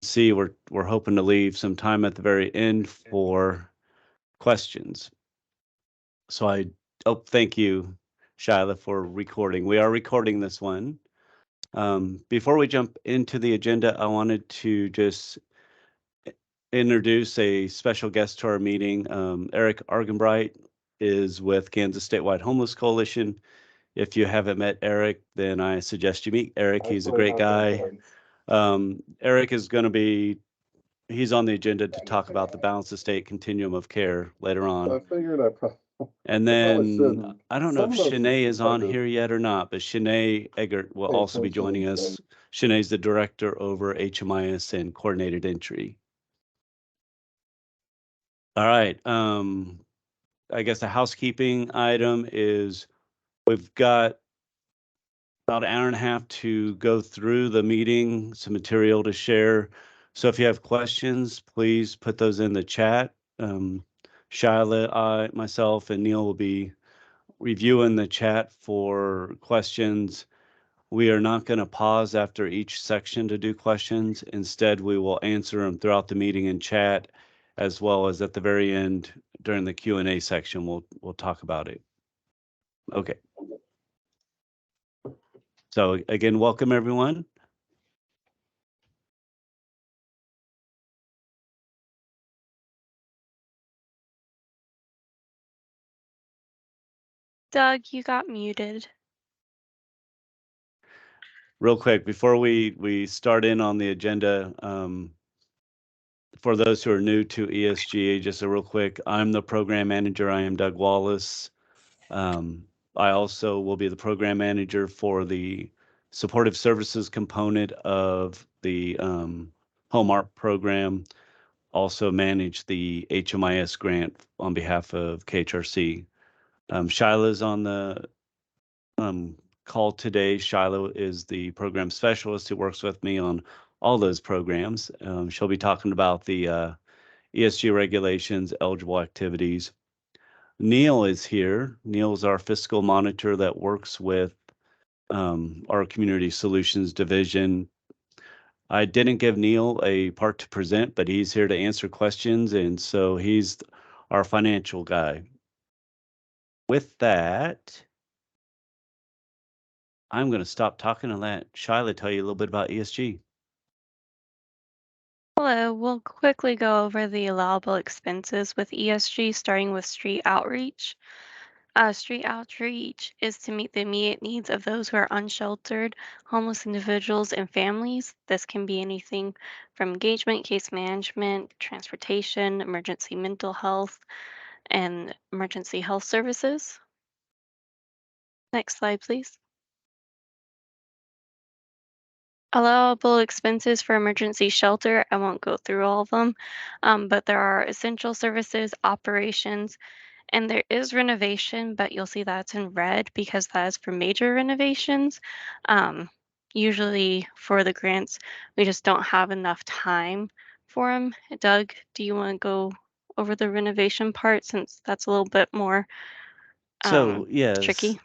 see, we're hoping to leave some time at the very end for questions. So thank you, Shyla, for recording. We are recording this one. Before we jump into the agenda, I wanted to just introduce a special guest to our meeting. Eric Argenbright is with Kansas Statewide Homeless Coalition. If you haven't met Eric, then I suggest you meet Eric. He's a great guy. Eric is going to be, he's on the agenda to talk about the balanced estate continuum of care later on. I figured I probably. And then I don't know if Shanae is on here yet or not, but Shanae Eggert will also be joining us. Shanae's the director over HMIS and coordinated entry. All right. I guess a housekeeping item is we've got about an hour and a half to go through the meeting, some material to share. So if you have questions, please put those in the chat. Shyla, myself, and Neil will be reviewing the chat for questions. We are not going to pause after each section to do questions. Instead, we will answer them throughout the meeting in chat, as well as at the very end during the Q&A section. We'll talk about it. Okay. So again, welcome everyone. Doug, you got muted. Real quick, before we start in on the agenda, for those who are new to ESG, just a real quick, I'm the program manager. I am Doug Wallace. I also will be the program manager for the supportive services component of the Home Art program. Also manage the HMIS grant on behalf of KHRC. Shyla's on the call today. Shyla is the program specialist who works with me on all those programs. She'll be talking about the ESG regulations, eligible activities. Neil is here. Neil is our fiscal monitor that works with our community solutions division. I didn't give Neil a part to present, but he's here to answer questions, and so he's our financial guy. With that, I'm going to stop talking and let Shyla tell you a little bit about ESG. Hello, we'll quickly go over the allowable expenses with ESG, starting with street outreach. Street outreach is to meet the immediate needs of those who are unsheltered, homeless individuals, and families. This can be anything from engagement, case management, transportation, emergency mental health, and emergency health services. Next slide, please. Allowable expenses for emergency shelter. I won't go through all of them, but there are essential services, operations, and there is renovation, but you'll see that's in red because that is for major renovations. Usually for the grants, we just don't have enough time for them. Doug, do you want to go over the renovation part since that's a little bit more yes, tricky?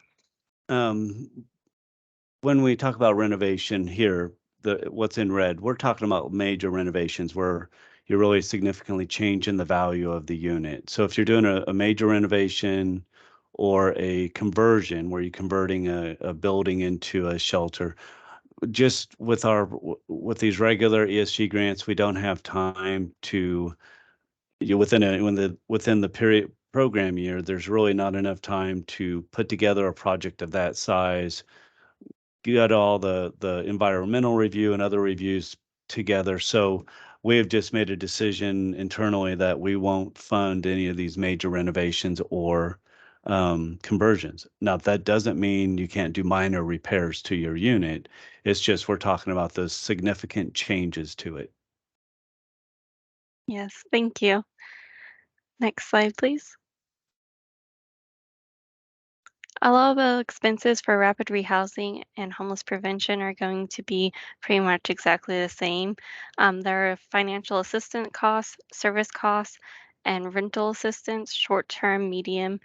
When we talk about renovation here, what's in red, we're talking about major renovations where you're really significantly changing the value of the unit. So if you're doing a major renovation or a conversion where you're converting a building into a shelter, just with these regular ESG grants, we don't have time to within the period program year. There's really not enough time to put together a project of that size. You got all the environmental review and other reviews together. So we have just made a decision internally that we won't fund any of these major renovations or conversions. Now, that doesn't mean you can't do minor repairs to your unit. It's just we're talking about those significant changes to it. Yes, thank you. Next slide, please. Allowable expenses for rapid rehousing and homeless prevention are going to be pretty much exactly the same. There are financial assistance costs, service costs, And rental assistance, short-term, medium,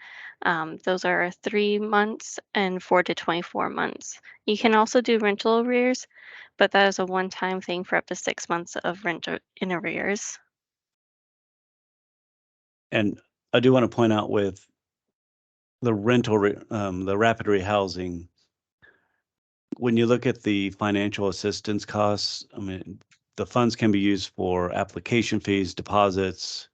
those are 3 months and 4 to 24 months. You can also do rental arrears, but that is a one-time thing for up to 6 months of rent in arrears. And I do want to point out with the the rapid rehousing, when you look at the financial assistance costs, I mean, the funds can be used for application fees, deposits,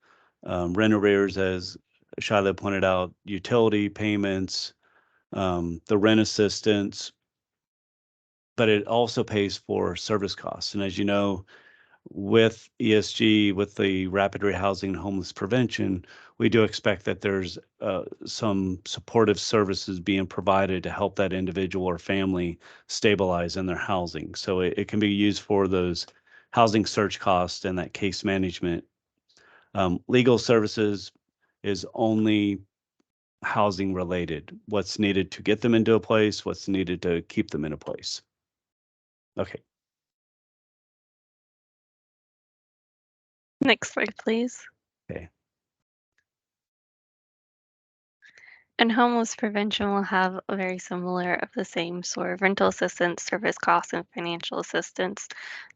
rent arrears, as Shiloh pointed out, utility payments, the rent assistance, but it also pays for service costs. And as you know, with ESG, with the rapid rehousing and homeless prevention, we do expect that there's some supportive services being provided to help that individual or family stabilize in their housing. So it can be used for those housing search costs and that case management. Legal services is only housing related. What's needed to get them into a place, what's needed to keep them in a place. Okay. Next slide, please. Okay. And homeless prevention will have a very similar of the same sort of rental assistance, service costs, and financial assistance.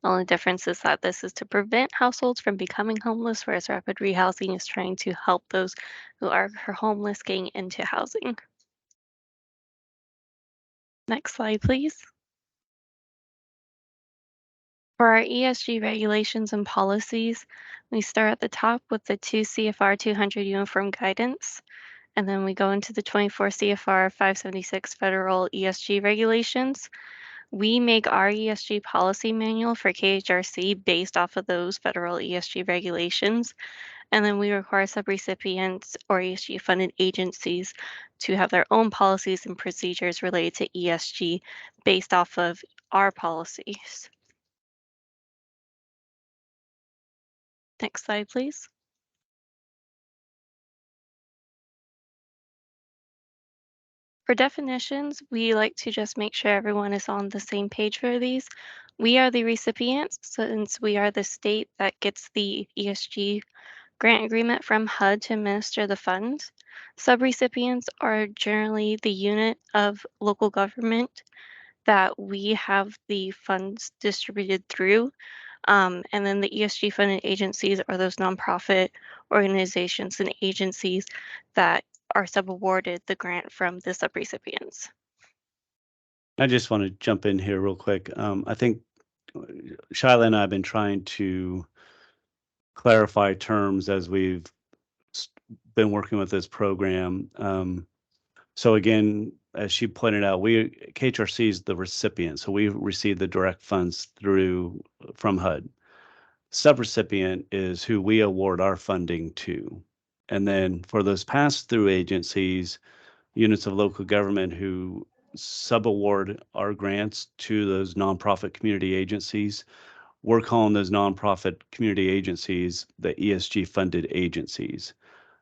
The only difference is that this is to prevent households from becoming homeless, whereas rapid rehousing is trying to help those who are homeless getting into housing. Next slide, please. For our ESG regulations and policies, we start at the top with the 2 CFR 200 Uniform Guidance, and then we go into the 24 CFR 576 Federal ESG regulations. We make our ESG policy manual for KHRC based off of those federal ESG regulations, and then we require subrecipients or ESG funded agencies to have their own policies and procedures related to ESG based off of our policies. Next slide, please. For definitions, we like to just make sure everyone is on the same page for these. We are the recipients since we are the state that gets the ESG grant agreement from HUD to administer the funds. Subrecipients are generally the unit of local government that we have the funds distributed through. And then the ESG funded agencies are those nonprofit organizations and agencies that are subawarded the grant from the subrecipients. I just want to jump in here real quick. I think Shyla and I have been trying to clarify terms as we've s- been working with this program. So again, as she pointed out, KHRC is the recipient, so we receive the direct funds through from HUD. Subrecipient is who we award our funding to. And then for those pass-through agencies, units of local government who subaward our grants to those nonprofit community agencies, we're calling those nonprofit community agencies the ESG funded agencies.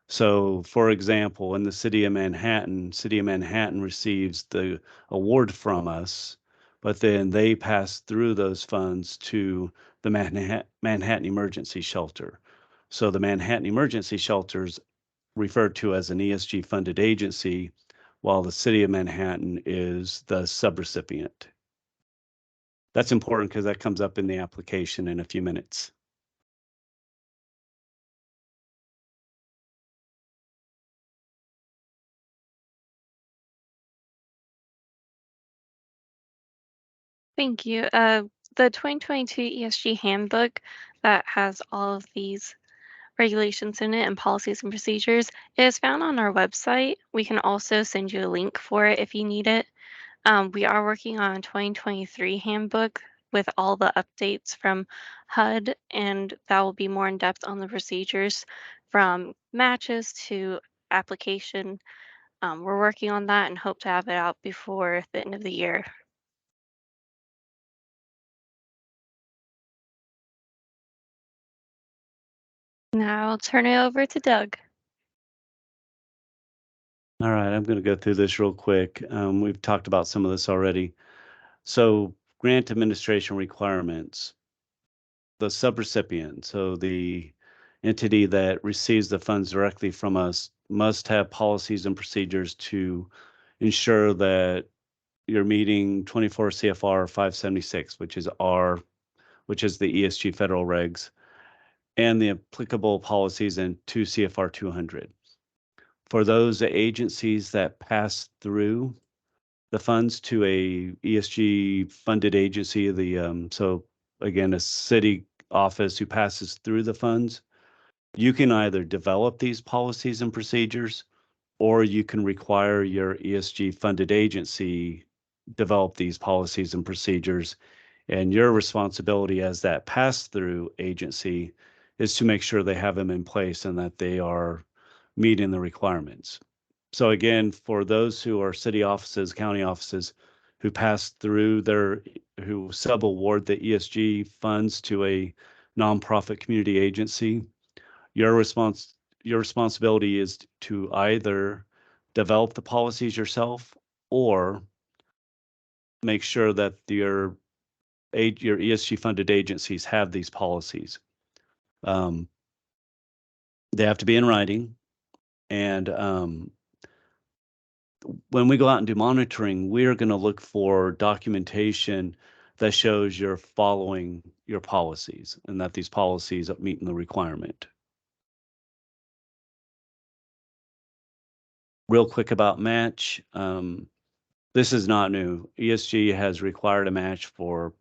So, for example, in the City of Manhattan receives the award from us, but then they pass through those funds to the Manhattan Emergency Shelter. So the Manhattan Emergency Shelters referred to as an ESG funded agency, while the City of Manhattan is the subrecipient. That's important because that comes up in the application in a few minutes. Thank you. The 2022 ESG handbook that has all of these regulations in it and policies and procedures is found on our website. We can also send you a link for it if you need it. We are working on a 2023 handbook with all the updates from HUD, and that will be more in depth on the procedures from matches to application. We're working on that and hope to have it out before the end of the year. Now I'll turn it over to Doug. All right, I'm going to go through this real quick. We've talked about some of this already. So, grant administration requirements. The subrecipient, so the entity that receives the funds directly from us must have policies and procedures to ensure that you're meeting 24 CFR 576, which is the ESG federal regs, and the applicable policies in 2 CFR 200. For those agencies that pass through the funds to a ESG funded agency, so again, a city office who passes through the funds, you can either develop these policies and procedures, or you can require your ESG funded agency develop these policies and procedures. And your responsibility as that pass-through agency is to make sure they have them in place and that they are meeting the requirements. So again, for those who are city offices, county offices, who pass through who sub-award the ESG funds to a nonprofit community agency, your responsibility is to either develop the policies yourself or make sure that your ESG funded agencies have these policies. They have to be in writing. And when we go out and do monitoring, we're going to look for documentation that shows you're following your policies and that these policies are meeting the requirement. Real quick about match. This is not new. ESG has required a match for,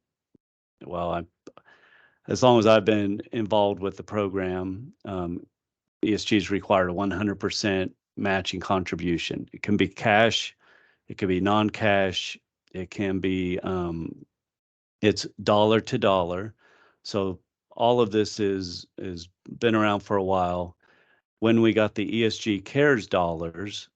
well, as long as I've been involved with the program. ESG is required a 100% matching contribution. It can be cash, it can be non-cash, it can be, it's dollar to dollar. So all of this is been around for a while. When we got the ESG CARES dollars,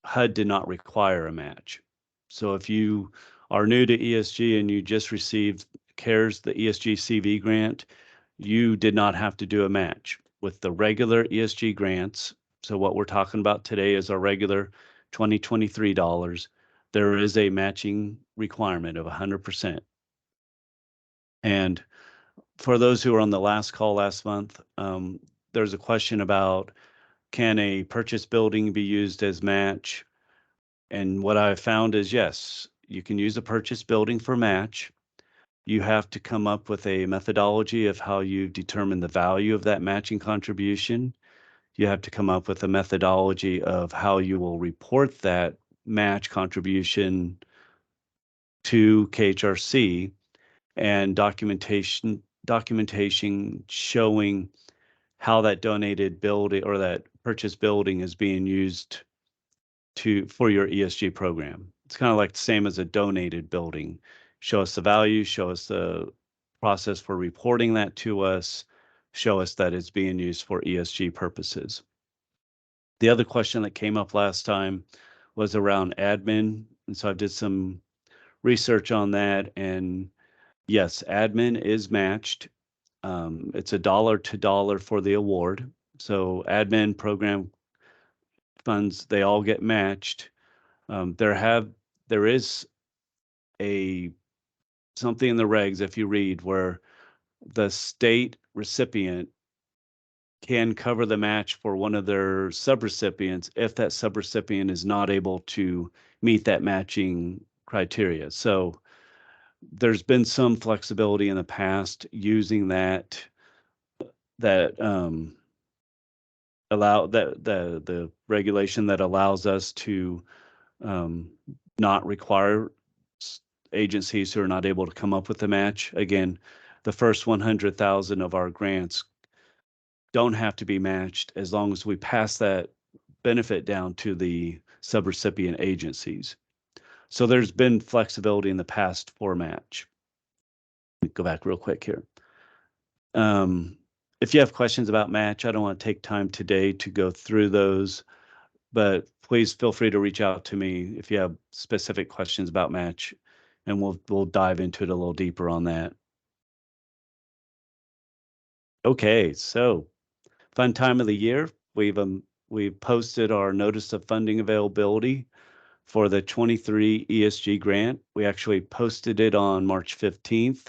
HUD did not require a match. So if you are new to ESG and you just received CARES, the ESG CV grant, you did not have to do a match. With the regular ESG grants, so what we're talking about today is our regular 2023 dollars, there is a matching requirement of 100%. And for those who were on the last call last month, there's a question about, can a purchase building be used as match? And what I found is, yes, you can use a purchase building for match. You have to come up with a methodology of how you determine the value of that matching contribution. You have to come up with a methodology of how you will report that match contribution to KHRC, and documentation showing how that donated building or that purchase building is being used for your ESG program. It's kind of like the same as a donated building. Show us the value, show us the process for reporting that to us, show us that it's being used for ESG purposes. The other question that came up last time was around admin. And so I did some research on that. And yes, admin is matched. It's a dollar to dollar for the award. So admin program funds, they all get matched. There is something in the regs, if you read, where the state recipient can cover the match for one of their subrecipients if that subrecipient is not able to meet that matching criteria. So there's been some flexibility in the past using that the regulation that allows us to not require agencies who are not able to come up with a match. Again, the first 100,000 of our grants don't have to be matched as long as we pass that benefit down to the subrecipient agencies. So there's been flexibility in the past for match. Let me go back real quick here. If you have questions about match, I don't want to take time today to go through those, but please feel free to reach out to me if you have specific questions about match, and we'll dive into it a little deeper on that. Okay, so fun time of the year. We've posted our notice of funding availability for the 23 ESG grant. We actually posted it on March 15th,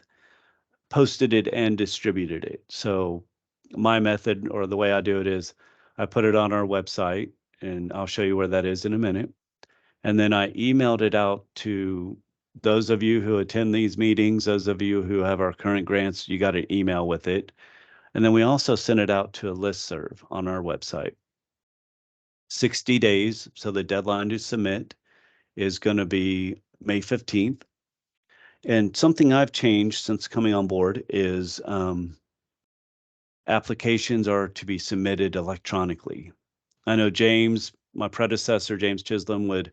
posted it and distributed it. So my method, or the way I do it, is I put it on our website, and I'll show you where that is in a minute. And then I emailed it out to those of you who attend these meetings, those of you who have our current grants, you got an email with it. And then we also sent it out to a listserv on our website. 60 days, so the deadline to submit is going to be May 15th. And something I've changed since coming on board is applications are to be submitted electronically. I know James, my predecessor, James Chisholm, would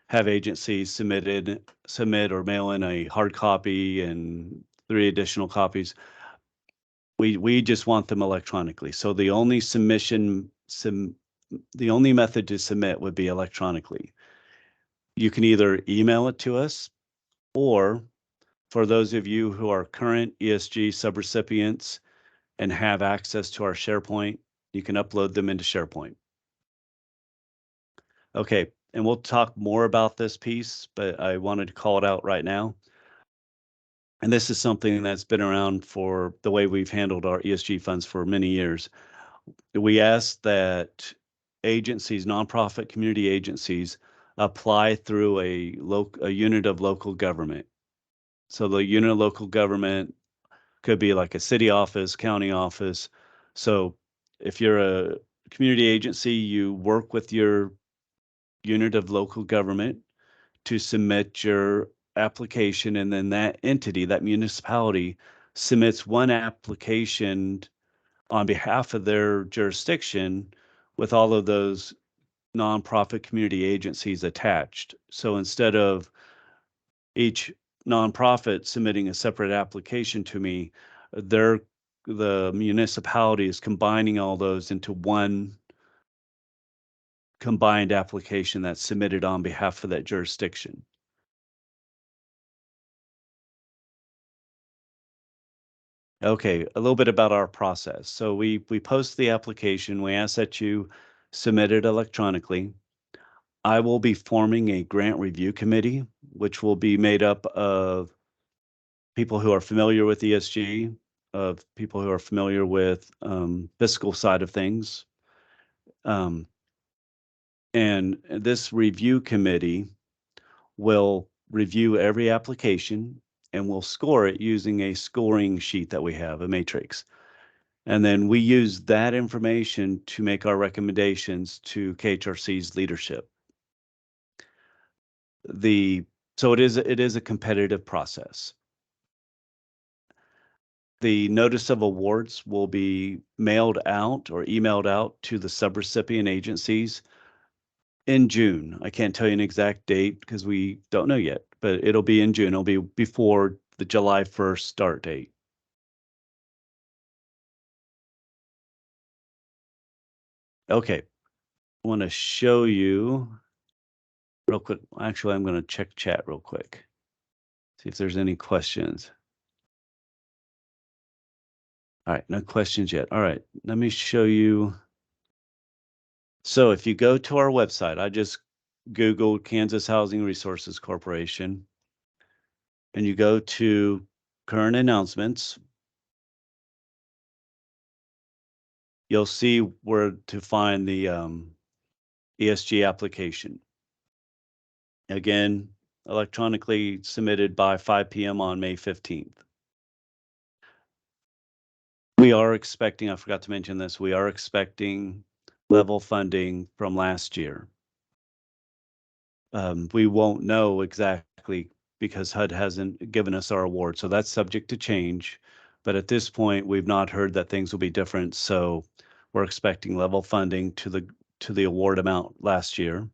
have agencies submit or mail in a hard copy and 3 additional copies. We just want them electronically. So the only the only method to submit would be electronically. You can either email it to us, or for those of you who are current ESG subrecipients and have access to our SharePoint, you can upload them into SharePoint. Okay, and we'll talk more about this piece, but I wanted to call it out right now. And this is something that's been around for the way we've handled our ESG funds for many years. We ask that agencies, nonprofit community agencies, apply through a unit of local government. So the unit of local government could be like a city office, county office. So if you're a community agency, you work with your unit of local government to submit your application, and then that entity, that municipality, submits one application on behalf of their jurisdiction with all of those nonprofit community agencies attached. So instead of each nonprofit submitting a separate application to me, the municipality is combining all those into one combined application that's submitted on behalf of that jurisdiction. Okay, a little bit about our process. So we post the application. We ask that you submit it electronically. I will be forming a grant review committee, which will be made up of people who are familiar with ESG, of people who are familiar with fiscal side of things. And this review committee will review every application and will score it using a scoring sheet that we have, a matrix. And then we use that information to make our recommendations to KHRC's leadership. So it is a competitive process. The notice of awards will be mailed out or emailed out to the subrecipient agencies in June. I can't tell you an exact date because we don't know yet, but it'll be in June. It'll be before the July 1st start date. Okay, I want to show you real quick. Actually, I'm going to check chat real quick, see if there's any questions. All right, no questions yet. All right, let me show you. So if you go to our website, I just Googled Kansas Housing Resources Corporation, and you go to current announcements, you'll see where to find the ESG application. Again, electronically submitted by 5 p.m. on May 15th. We are expecting, I forgot to mention this, we are expecting level funding from last year. We won't know exactly because HUD hasn't given us our award, so that's subject to change. But at this point, we've not heard that things will be different, so we're expecting level funding to the award amount last year.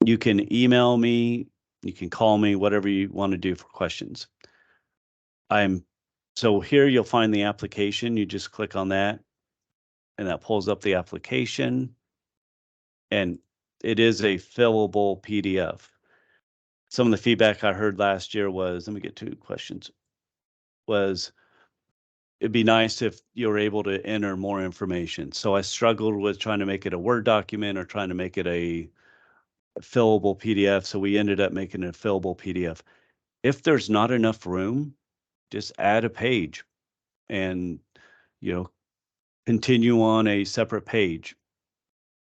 You can email me, you can call me, whatever you want to do for questions. So here you'll find the application. You just click on that, and that pulls up the application, and it is a fillable PDF. Some of the feedback I heard last year was, let me get to questions, was it'd be nice if you were able to enter more information. So I struggled with trying to make it a Word document or trying to make it a fillable PDF. So we ended up making a fillable PDF. If there's not enough room, just add a page. And continue on a separate page.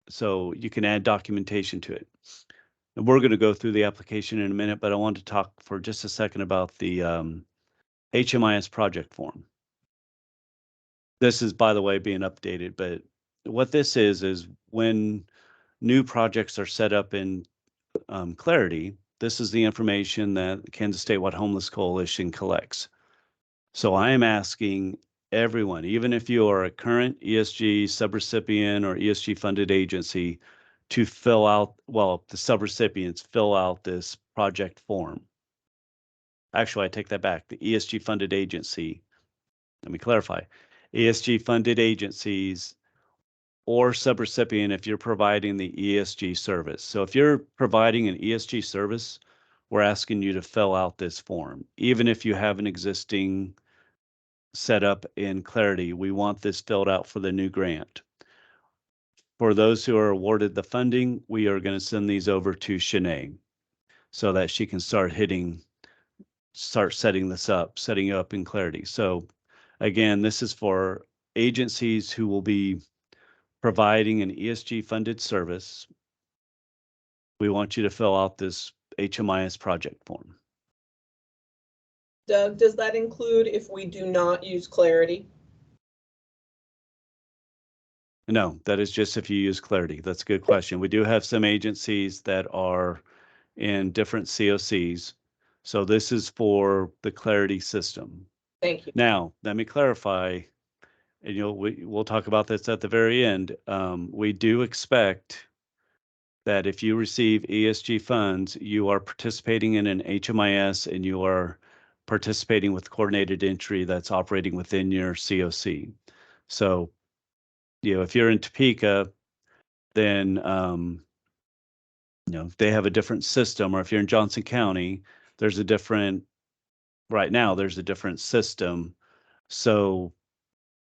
So you can add documentation to it. And we're going to go through the application in a minute, but I want to talk for just a second about the HMIS project form. This is, by the way, being updated, but what this is when new projects are set up in Clarity, this is the information that Kansas Statewide Homeless Coalition collects. So I am asking everyone, even if you are a current ESG subrecipient or ESG funded agency, to fill out, well, the subrecipients fill out this project form. Actually, I take that back. The ESG funded agency, let me clarify, ESG funded agencies or subrecipient if you're providing the ESG service. So if you're providing an ESG service, we're asking you to fill out this form. Even if you have an existing setup in Clarity, we want this filled out for the new grant. For those who are awarded the funding, we are going to send these over to Shanae so that she can start setting you up in Clarity. So again, this is for agencies who will be providing an ESG funded service. We want you to fill out this HMIS project form. Doug, does that include if we do not use Clarity? No, that is just if you use Clarity. That's a good question. We do have some agencies that are in different COCs. So this is for the Clarity system. Thank you. Now, let me clarify, and we'll talk about this at the very end. We do expect that if you receive ESG funds, you are participating in an HMIS and you are participating with coordinated entry that's operating within your COC. So, if you're in Topeka, then, they have a different system, or if you're in Johnson County, right now, there's a different system. So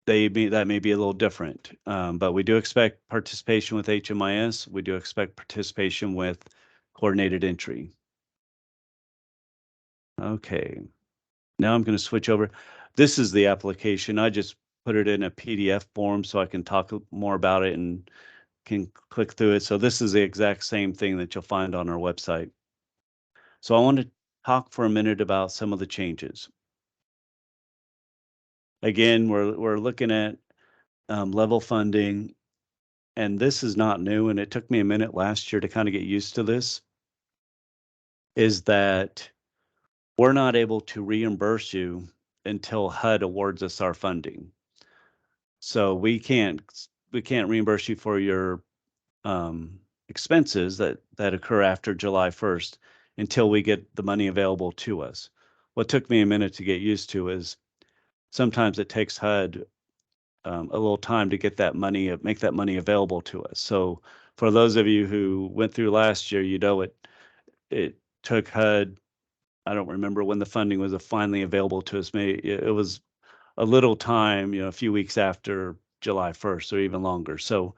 that may be a little different, but we do expect participation with HMIS. We do expect participation with coordinated entry. Okay, now I'm going to switch over. This is the application. I just put it in a PDF form so I can talk more about it and can click through it. So this is the exact same thing that you'll find on our website. So I want to talk for a minute about some of the changes. Again, we're looking at level funding, and this is not new, and it took me a minute last year to kind of get used to this, is that we're not able to reimburse you until HUD awards us our funding. So we can't reimburse you for your expenses that occur after July 1st until we get the money available to us. What took me a minute to get used to is sometimes it takes HUD a little time to get that money, make that money available to us. So for those of you who went through last year, it took HUD, I don't remember when the funding was finally available to us. Maybe it was a little time, a few weeks after July 1st or even longer. So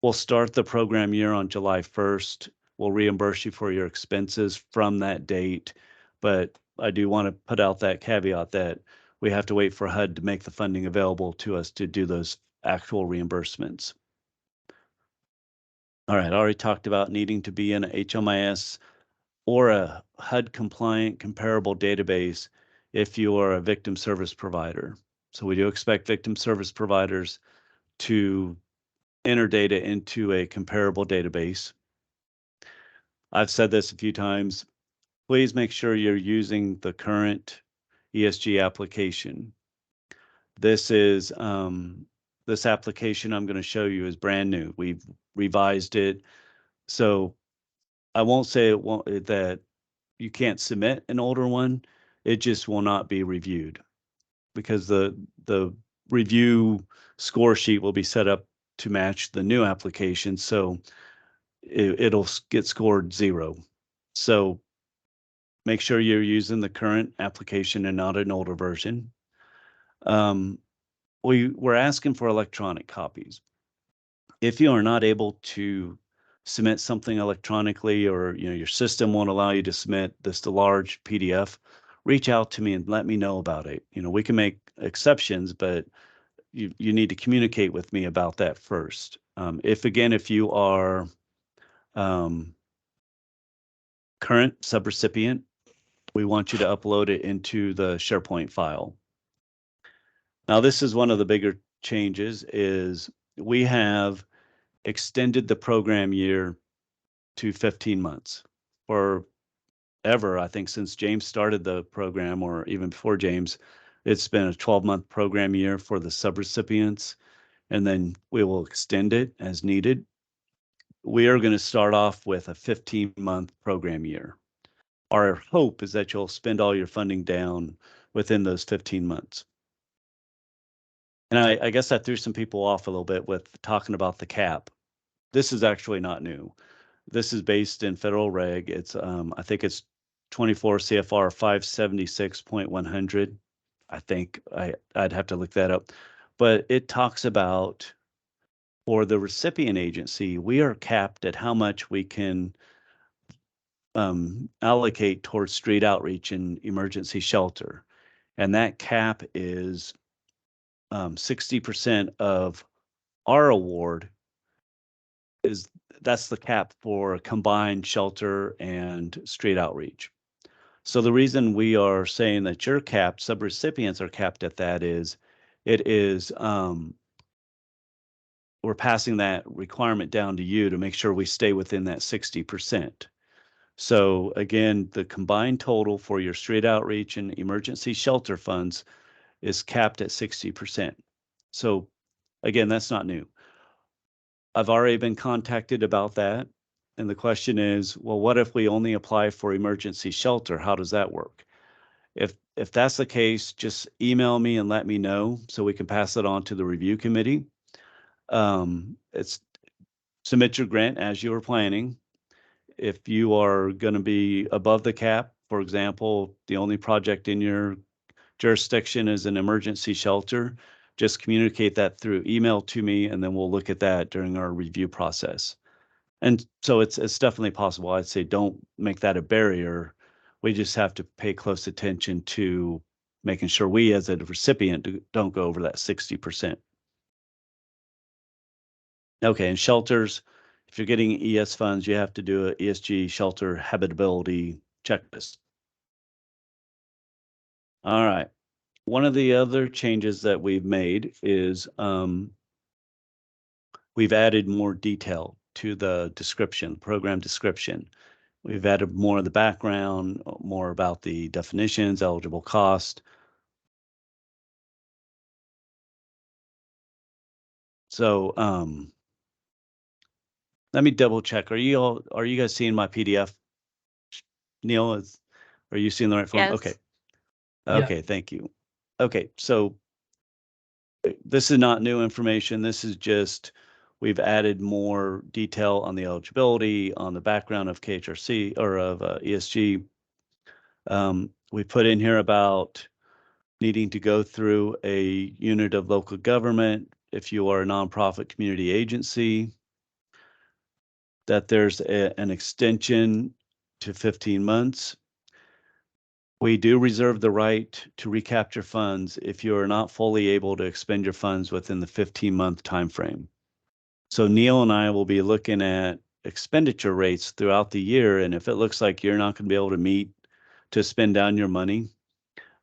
we'll start the program year on July 1st. We'll reimburse you for your expenses from that date. But I do want to put out that caveat that we have to wait for HUD to make the funding available to us to do those actual reimbursements. All right, I already talked about needing to be in a HMIS or a HUD compliant comparable database if you are a victim service provider. So we do expect victim service providers to enter data into a comparable database. I've said this a few times. Please make sure you're using the current ESG application. This application I'm going to show you is brand new. We've revised it. So I won't say that you can't submit an older one. It just will not be reviewed because the review score sheet will be set up to match the new application. So it'll get scored 0. So make sure you're using the current application and not an older version. We're asking for electronic copies. If you are not able to submit something electronically, or your system won't allow you to submit the large PDF, reach out to me and let me know about it. You know, we can make exceptions, but you need to communicate with me about that first. If you are current subrecipient, we want you to upload it into the SharePoint file. Now, this is one of the bigger changes is we have extended the program year to 15 months. Forever, I think since James started the program, or even before James, it's been a 12-month program year for the subrecipients, and then we will extend it as needed. We are going to start off with a 15-month program year. Our hope is that you'll spend all your funding down within those 15 months. And I guess that threw some people off a little bit with talking about the cap. This is actually not new. This is based in federal reg. It's I think it's 24 CFR 576.100. I think I'd have to look that up, but it talks about for the recipient agency, we are capped at how much we can allocate towards street outreach and emergency shelter, and that cap is 60% of our award that's the cap for combined shelter and street outreach. So the reason we are saying that you're capped, subrecipients are capped at that is, we're passing that requirement down to you to make sure we stay within that 60%. So again, the combined total for your street outreach and emergency shelter funds is capped at 60%. So again, that's not new. I've already been contacted about that. And the question is, well, what if we only apply for emergency shelter? How does that work? If that's the case, just email me and let me know so we can pass it on to the review committee. It's submit your grant as you were planning. If you are going to be above the cap, for example, the only project in your jurisdiction is an emergency shelter, just communicate that through email to me, and then we'll look at that during our review process. And so it's definitely possible. I'd say don't make that a barrier. We just have to pay close attention to making sure we as a recipient don't go over that 60%. Okay, and shelters, if you're getting ES funds, you have to do a ESG shelter habitability checklist. All right. One of the other changes that we've made is we've added more detail to the description, program description. We've added more of the background, more about the definitions, eligible cost. So let me double check. Are you guys seeing my PDF? Neil, are you seeing the right form? Yes. Okay. Yeah. Okay, thank you. Okay, so this is not new information. This is just, we've added more detail on the eligibility, on the background of KHRC or of ESG. We put in here about needing to go through a unit of local government if you are a nonprofit community agency, that there's an extension to 15 months. We do reserve the right to recapture funds if you are not fully able to expend your funds within the 15-month time frame. So Neil and I will be looking at expenditure rates throughout the year, and if it looks like you're not going to be able to meet to spend down your money,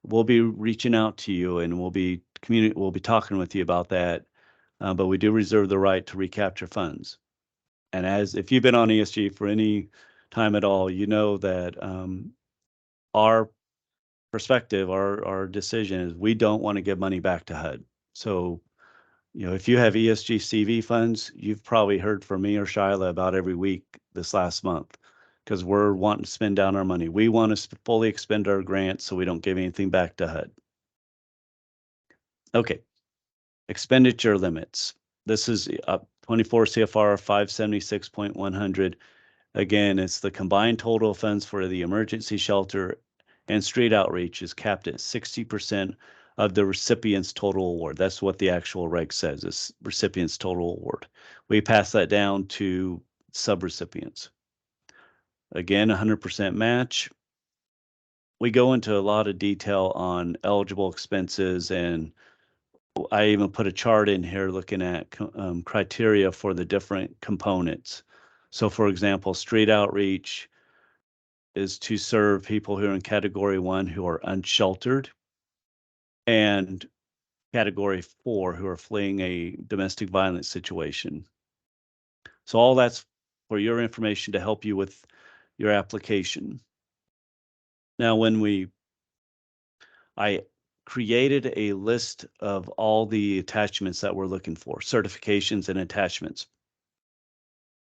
we'll be reaching out to you and we'll be talking with you about that. But we do reserve the right to recapture funds. And if you've been on ESG for any time at all, you know that our perspective, our decision is we don't want to give money back to HUD. So, you know, if you have ESG CV funds, you've probably heard from me or Shyla about every week this last month, because we're wanting to spend down our money. We want to fully expend our grants so we don't give anything back to HUD. Okay, expenditure limits. This is 24 CFR 576.100. Again, it's the combined total funds for the emergency shelter and street outreach is capped at 60% of the recipient's total award. That's what the actual reg says, is recipient's total award. We pass that down to subrecipients. Again, 100% match. we go into a lot of detail on eligible expenses, and I even put a chart in here looking at criteria for the different components. So for example, street outreach is to serve people who are in category 1 who are unsheltered, and category 4 who are fleeing a domestic violence situation. So all that's for your information to help you with your application. Now, I created a list of all the attachments that we're looking for, certifications and attachments.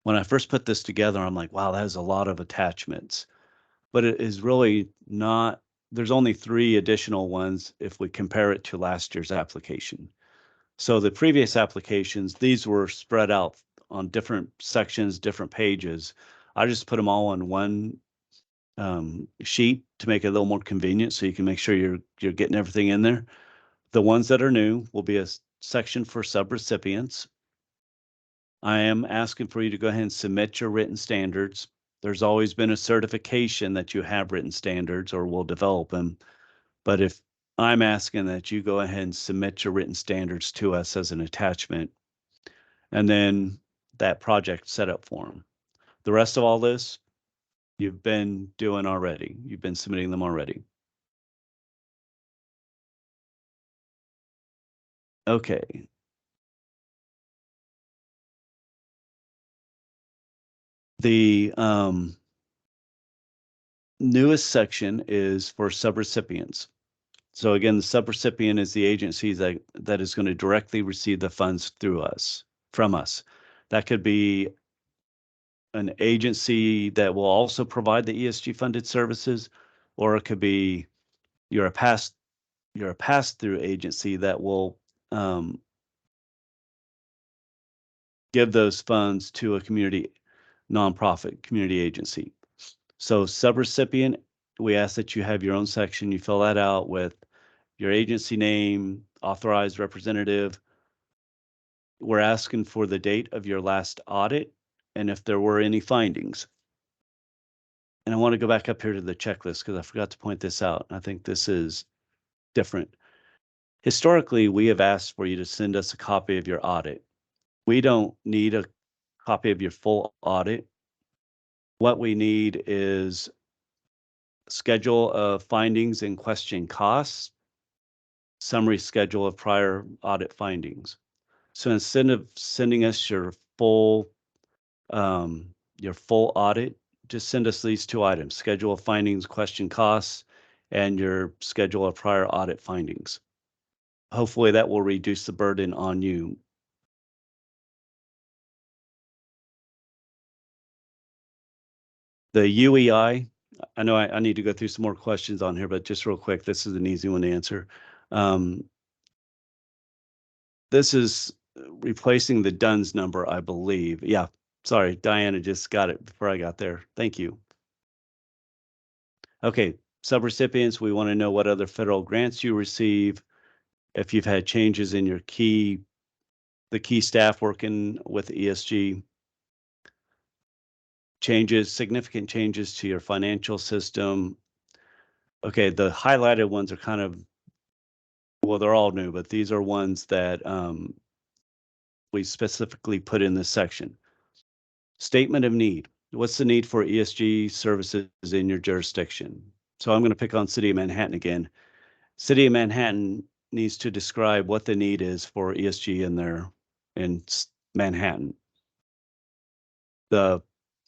When I first put this together, I'm like, wow, that is a lot of attachments. But it is really not, there's only 3 additional ones if we compare it to last year's application. So the previous applications, these were spread out on different sections, different pages. I just put them all on one sheet to make it a little more convenient, so you can make sure you're getting everything in there. The ones that are new will be a section for subrecipients. I am asking for you to go ahead and submit your written standards. There's always been a certification that you have written standards or will develop them. But if I'm asking that you go ahead and submit your written standards to us as an attachment, and then that project setup form. The rest of all this, you've been doing already. You've been submitting them already. Okay. The newest section is for subrecipients. So again, the subrecipient is the agency that is going to directly receive the funds through us, from us. That could be an agency that will also provide the ESG funded services, or it could be you're a pass-through agency that will give those funds to a community nonprofit community agency. So subrecipient, we ask that you have your own section. You fill that out with your agency name, authorized representative. We're asking for the date of your last audit and if there were any findings. And I want to go back up here to the checklist because I forgot to point this out. I think this is different. Historically, we have asked for you to send us a copy of your audit. We don't need a copy of your full audit. What we need is schedule of findings and question costs, summary schedule of prior audit findings. So instead of sending us your full audit, just send us these 2 items: schedule of findings, question costs, and your schedule of prior audit findings. Hopefully that will reduce the burden on you. The UEI, I know I need to go through some more questions on here, but just real quick, this is an easy one to answer. This is replacing the DUNS number, I believe. Yeah, sorry, Diana just got it before I got there. Thank you. Okay, subrecipients, we want to know what other federal grants you receive, if you've had changes in the key staff working with ESG, significant changes to your financial system. Okay, the highlighted ones are kind of, well, they're all new, but these are ones that we specifically put in this section. Statement of need. What's the need for ESG services in your jurisdiction? So I'm going to pick on City of Manhattan again. City of Manhattan needs to describe what the need is for ESG in Manhattan. The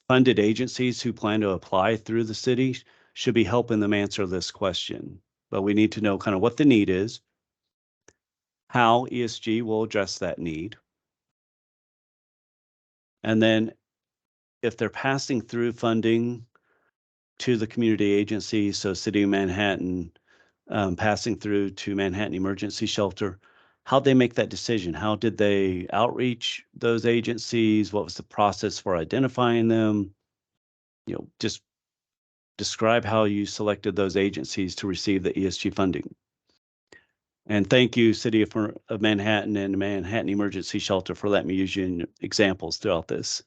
funded agencies who plan to apply through the city should be helping them answer this question. But we need to know kind of what the need is, how ESG will address that need, and then if they're passing through funding to the community agency, so City of Manhattan passing through to Manhattan Emergency Shelter, how'd they make that decision? How did they outreach those agencies? What was the process for identifying them? Just describe how you selected those agencies to receive the ESG funding. And thank you, City of Manhattan and Manhattan Emergency Shelter, for letting me use you in examples throughout this.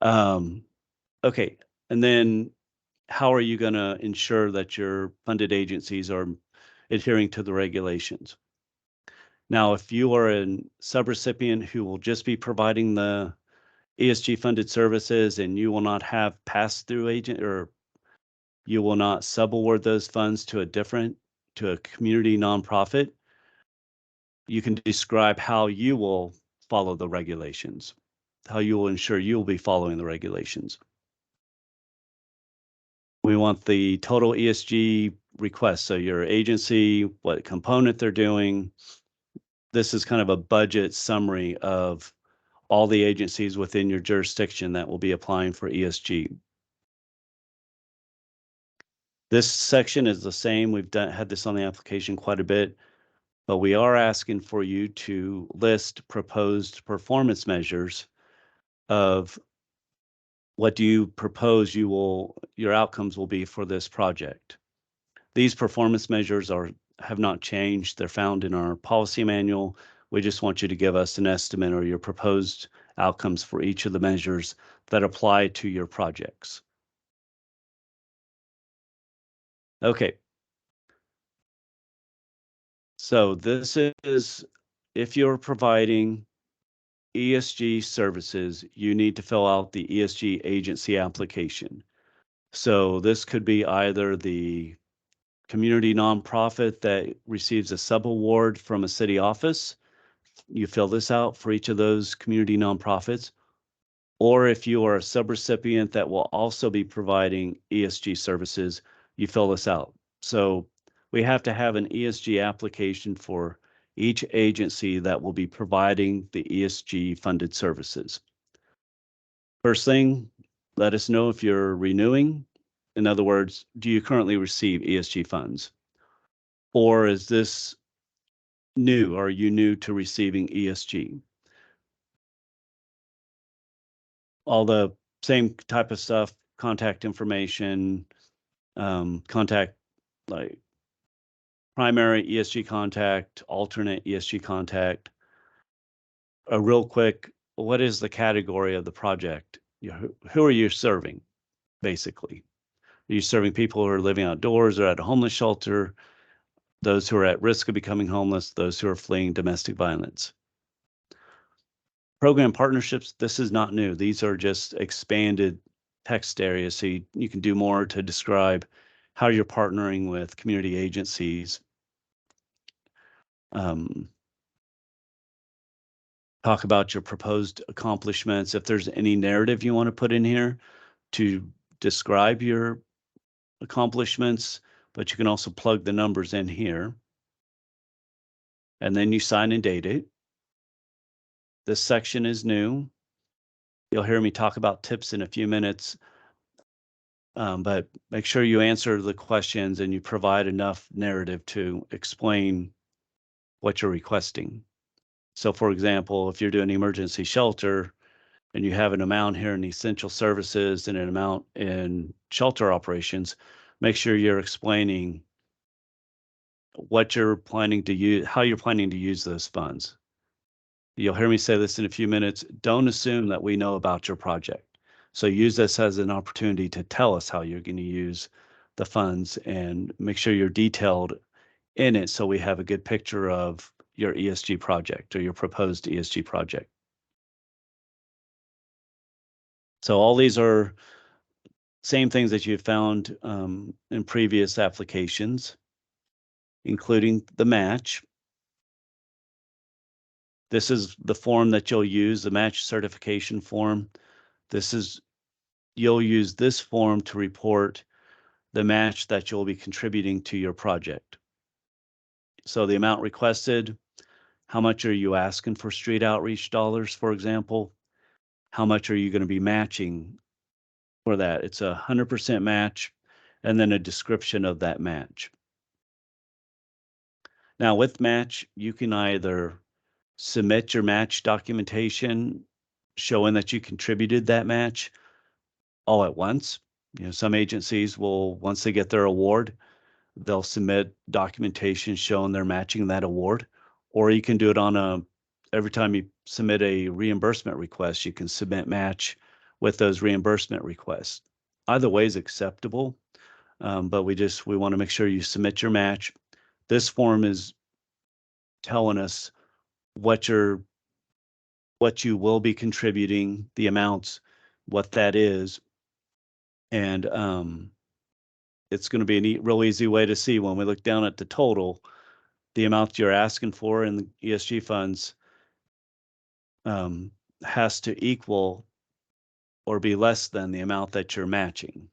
Okay, and then how are you going to ensure that your funded agencies are adhering to the regulations? Now, if you are a subrecipient who will just be providing the ESG funded services and you will not have pass-through agent, or you will not subaward those funds to a community nonprofit, you can describe how you will follow the regulations, how you will ensure you will be following the regulations. We want the total ESG request. So your agency, what component they're doing. This is kind of a budget summary of all the agencies within your jurisdiction that will be applying for ESG. This section is the same. We've had this on the application quite a bit, but we are asking for you to list proposed performance measures of what do you propose your outcomes will be for this project. These performance measures have not changed. They're found in our policy manual. We just want you to give us an estimate or your proposed outcomes for each of the measures that apply to your projects. Okay. So this is, if you're providing ESG services, you need to fill out the ESG agency application. So this could be either the community nonprofit that receives a subaward from a city office. You fill this out for each of those community nonprofits. Or if you are a subrecipient that will also be providing ESG services, you fill this out. So we have to have an ESG application for each agency that will be providing the ESG funded services. First thing, let us know if you're renewing. In other words, do you currently receive ESG funds? Or is this new? Are you new to receiving ESG? All the same type of stuff, contact information, contact like primary ESG contact, alternate ESG contact. A real quick, what is the category of the project? Who are you serving, basically? Are you serving people who are living outdoors or at a homeless shelter, those who are at risk of becoming homeless, those who are fleeing domestic violence? Program partnerships, this is not new. These are just expanded text areas, so you can do more to describe how you're partnering with community agencies. Talk about your proposed accomplishments. If there's any narrative you want to put in here to describe your accomplishments, but you can also plug the numbers in here. And then you sign and date it. This section is new. You'll hear me talk about tips in a few minutes, but make sure you answer the questions and you provide enough narrative to explain what you're requesting. So for example, if you're doing emergency shelter and you have an amount here in essential services and an amount in shelter operations, make sure you're explaining what you're planning to use, how you're planning to use those funds. You'll hear me say this in a few minutes. Don't assume that we know about your project. So use this as an opportunity to tell us how you're going to use the funds and make sure you're detailed in it so we have a good picture of your ESG project or your proposed ESG project. So all these are same things that you've found in previous applications, including the match. This is the form that you'll use, the match certification form. You'll use this form to report the match that you'll be contributing to your project. So the amount requested, how much are you asking for street outreach dollars, for example? How much are you going to be matching for that? It's 100% match, and then a description of that match. Now with match, you can either submit your match documentation showing that you contributed that match all at once. Some agencies will, once they get their award, they'll submit documentation showing they're matching that award, or you can do it every time you submit a reimbursement request, you can submit match with those reimbursement requests. Either way is acceptable, but we want to make sure you submit your match. This form is telling us what you will be contributing, the amounts, what that is, and it's going to be a real easy way to see when we look down at the total, the amount you're asking for in the ESG funds has to equal or be less than the amount that you're matching.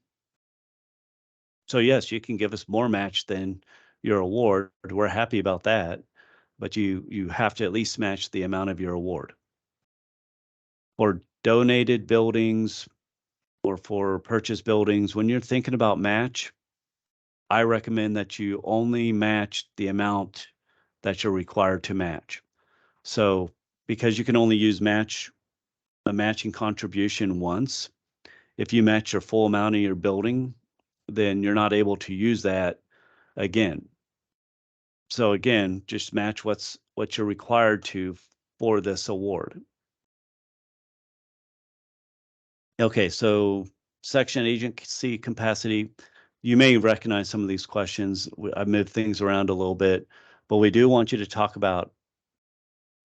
So yes, you can give us more match than your award. We're happy about that, but you have to at least match the amount of your award. For donated buildings or for purchase buildings, when you're thinking about match, I recommend that you only match the amount that you're required to match. So because you can only use a matching contribution once, if you match your full amount of your building, then you're not able to use that again. So again, just match what you're required to for this award. Okay, so section agency capacity. You may recognize some of these questions. I've moved things around a little bit, but we do want you to talk about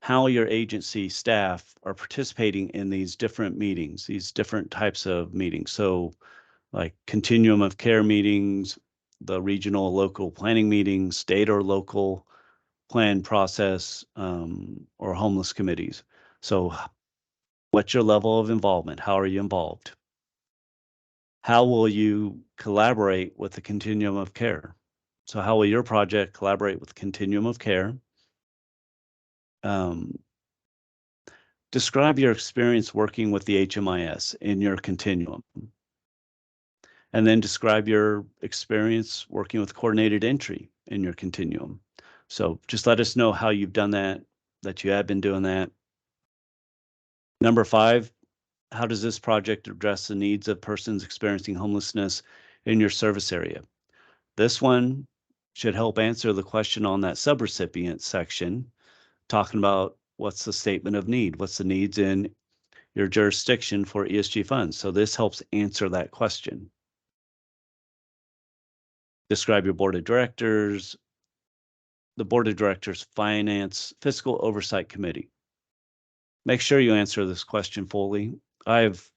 how your agency staff are participating in these different meetings, these different types of meetings. So like continuum of care meetings, the regional local planning meetings, state or local plan process, or homeless committees. So what's your level of involvement? How are you involved? How will you collaborate with the continuum of care? So how will your project collaborate with the continuum of care? Describe your experience working with the HMIS in your continuum. And then describe your experience working with coordinated entry in your continuum. So just let us know how you've done that you have been doing that. Number 5, how does this project address the needs of persons experiencing homelessness in your service area? This one should help answer the question on that subrecipient section, talking about what's the statement of need, what's the needs in your jurisdiction for ESG funds. So this helps answer that question. Describe your board of directors, the board of directors finance fiscal oversight committee. Make sure you answer this question fully. I've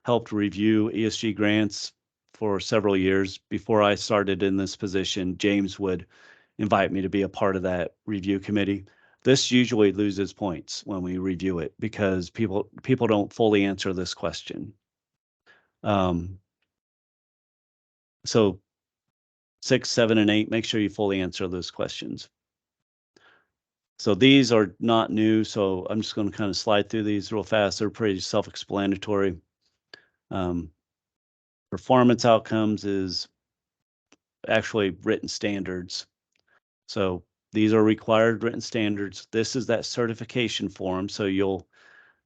helped review ESG grants for several years. Before I started in this position, James would invite me to be a part of that review committee. This usually loses points when we review it because people don't fully answer this question. So 6, 7, and 8, make sure you fully answer those questions. So these are not new, so I'm just going to kind of slide through these real fast. They're pretty self-explanatory. Performance outcomes is actually written standards. So these are required written standards. This is that certification form. So you'll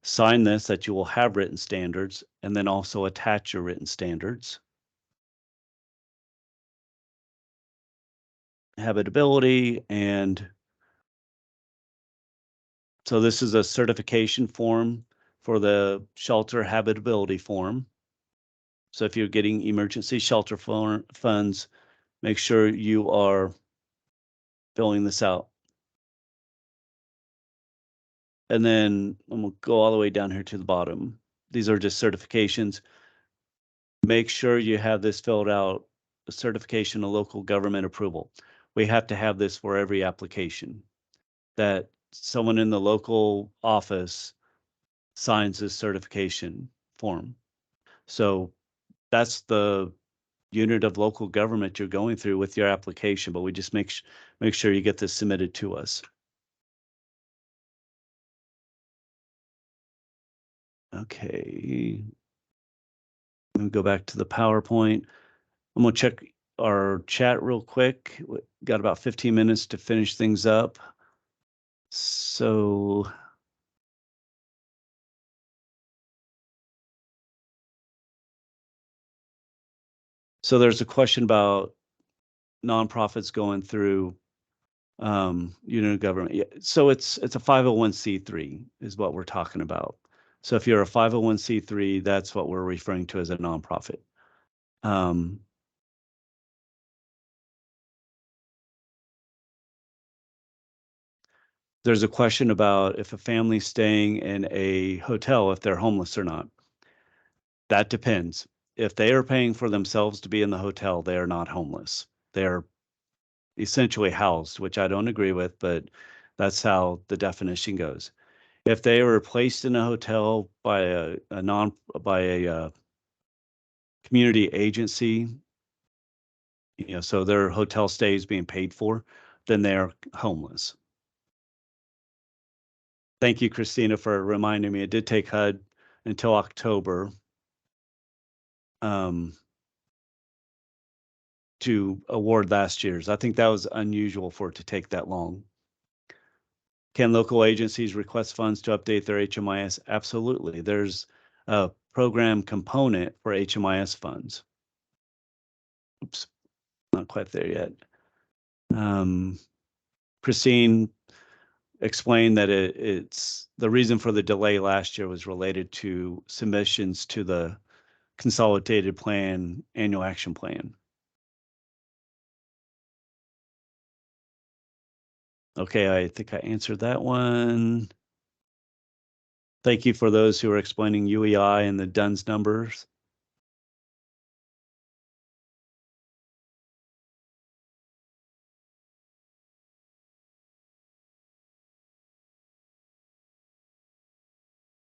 sign this that you will have written standards and then also attach your written standards. Habitability, and so this is a certification form for the shelter habitability form. So if you're getting emergency shelter funds, make sure you are filling this out. And then I'm gonna go all the way down here to the bottom. These are just certifications. Make sure you have this filled out, a certification of local government approval. We have to have this for every application, that someone in the local office signs this certification form. So that's the unit of local government you're going through with your application, but we just make sure you get this submitted to us. Okay. Let me go back to the PowerPoint. I'm gonna check our chat real quick. We got about 15 minutes to finish things up. So there's a question about nonprofits going through unit of government. Yeah, so it's a 501c3 is what we're talking about. So if you're a 501c3, that's what we're referring to as a nonprofit. There's a question about if a family's staying in a hotel, if they're homeless or not. That depends. If they are paying for themselves to be in the hotel, they are not homeless. They're essentially housed, which I don't agree with, but that's how the definition goes. If they were placed in a hotel by a community agency, so their hotel stay is being paid for, then they're homeless. Thank you, Christina, for reminding me. It did take HUD until October to award last year's. I think that was unusual for it to take that long. Can local agencies request funds to update their HMIS? Absolutely. There's a program component for HMIS funds. Oops, not quite there yet. Christine explained that it's the reason for the delay last year was related to submissions to the consolidated plan, annual action plan. Okay, I think I answered that one. Thank you for those who are explaining UEI and the DUNS numbers.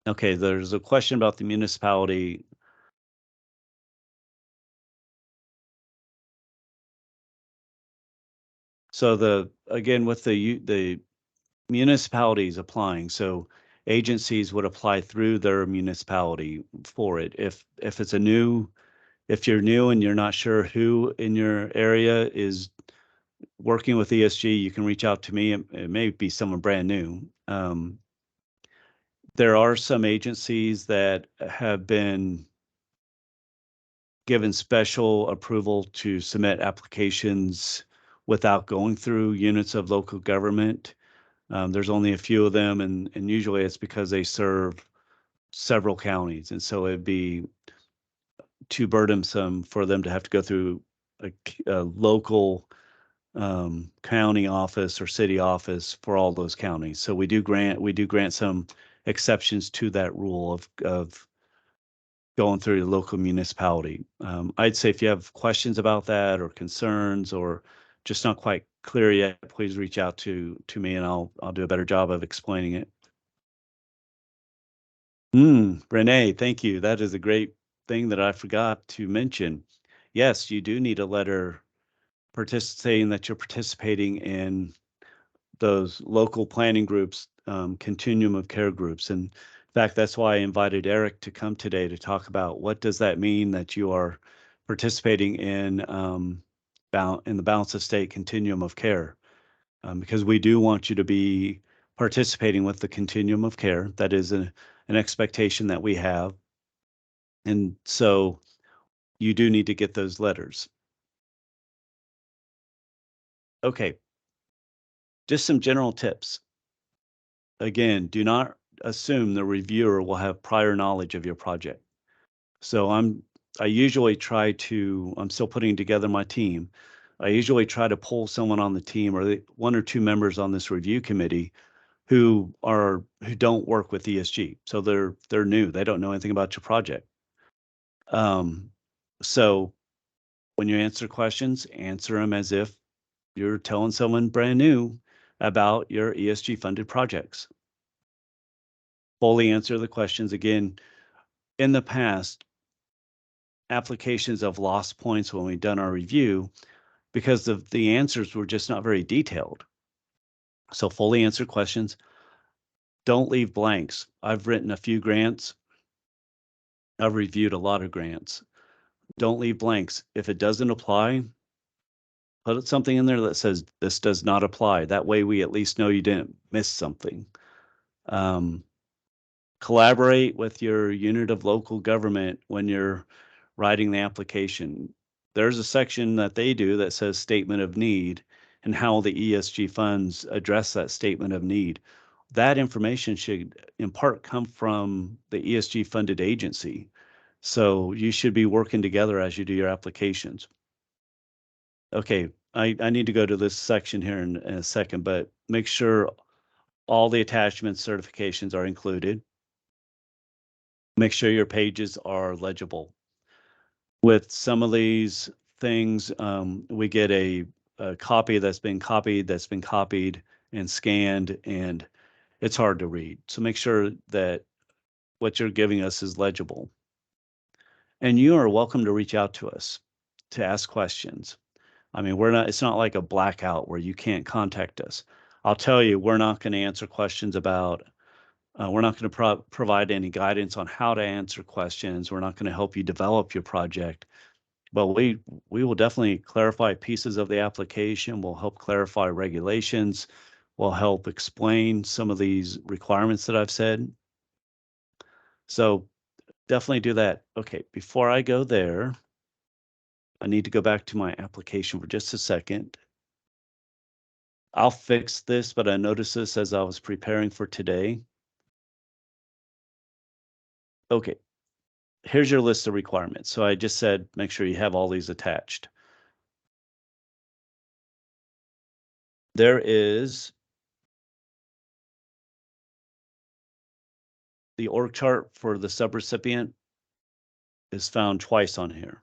Okay, there's a question about the municipality. So again, with the municipalities applying, so agencies would apply through their municipality for it. If you're new and you're not sure who in your area is working with ESG, you can reach out to me. It may be someone brand new. There are some agencies that have been given special approval to submit applications without going through units of local government. There's only a few of them, and usually it's because they serve several counties, and so it'd be too burdensome for them to have to go through a local county office or city office for all those counties. So we do grant some exceptions to that rule of going through the local municipality. I'd say if you have questions about that or concerns or just not quite clear yet, please reach out to me and I'll do a better job of explaining it. Renee, thank you. That is a great thing that I forgot to mention. Yes, you do need a letter saying that you're participating in those local planning groups, continuum of care groups. And in fact, that's why I invited Eric to come today to talk about what does that mean that you are participating in the balance of state continuum of care, because we do want you to be participating with the continuum of care. That is an expectation that we have. And so you do need to get those letters. Okay, just some general tips. Again, do not assume the reviewer will have prior knowledge of your project. So I'm still putting together my team. I usually try to pull someone on the team or one or two members on this review committee who don't work with ESG. So they're new. They don't know anything about your project. So when you answer questions, answer them as if you're telling someone brand new about your ESG funded projects. Fully answer the questions. Again, in the past, applications have lost points when we've done our review because the answers were just not very detailed. So fully answer questions. Don't leave blanks. I've written a few grants. I've reviewed a lot of grants. Don't leave blanks. If it doesn't apply, put something in there that says this does not apply. That way we at least know you didn't miss something. Collaborate with your unit of local government when you're writing the application. There's a section that they do that says statement of need and how the ESG funds address that statement of need. That information should in part come from the ESG funded agency. So you should be working together as you do your applications. Okay, I need to go to this section here in a second, but make sure all the attachments certifications are included. Make sure your pages are legible. With some of these things, we get a copy that's been copied and scanned, and it's hard to read. So make sure that what you're giving us is legible. And you are welcome to reach out to us to ask questions. I mean, it's not like a blackout where you can't contact us. I'll tell you, we're not going to answer questions about, we're not going to provide any guidance on how to answer questions. We're not going to help you develop your project, but we will definitely clarify pieces of the application. We'll help clarify regulations. We'll help explain some of these requirements that I've said. So definitely do that. Okay, before I go there, I need to go back to my application for just a second. I'll fix this, but I noticed this as I was preparing for today. Okay, here's your list of requirements. So I just said, make sure you have all these attached. There is the org chart for the subrecipient is found twice on here.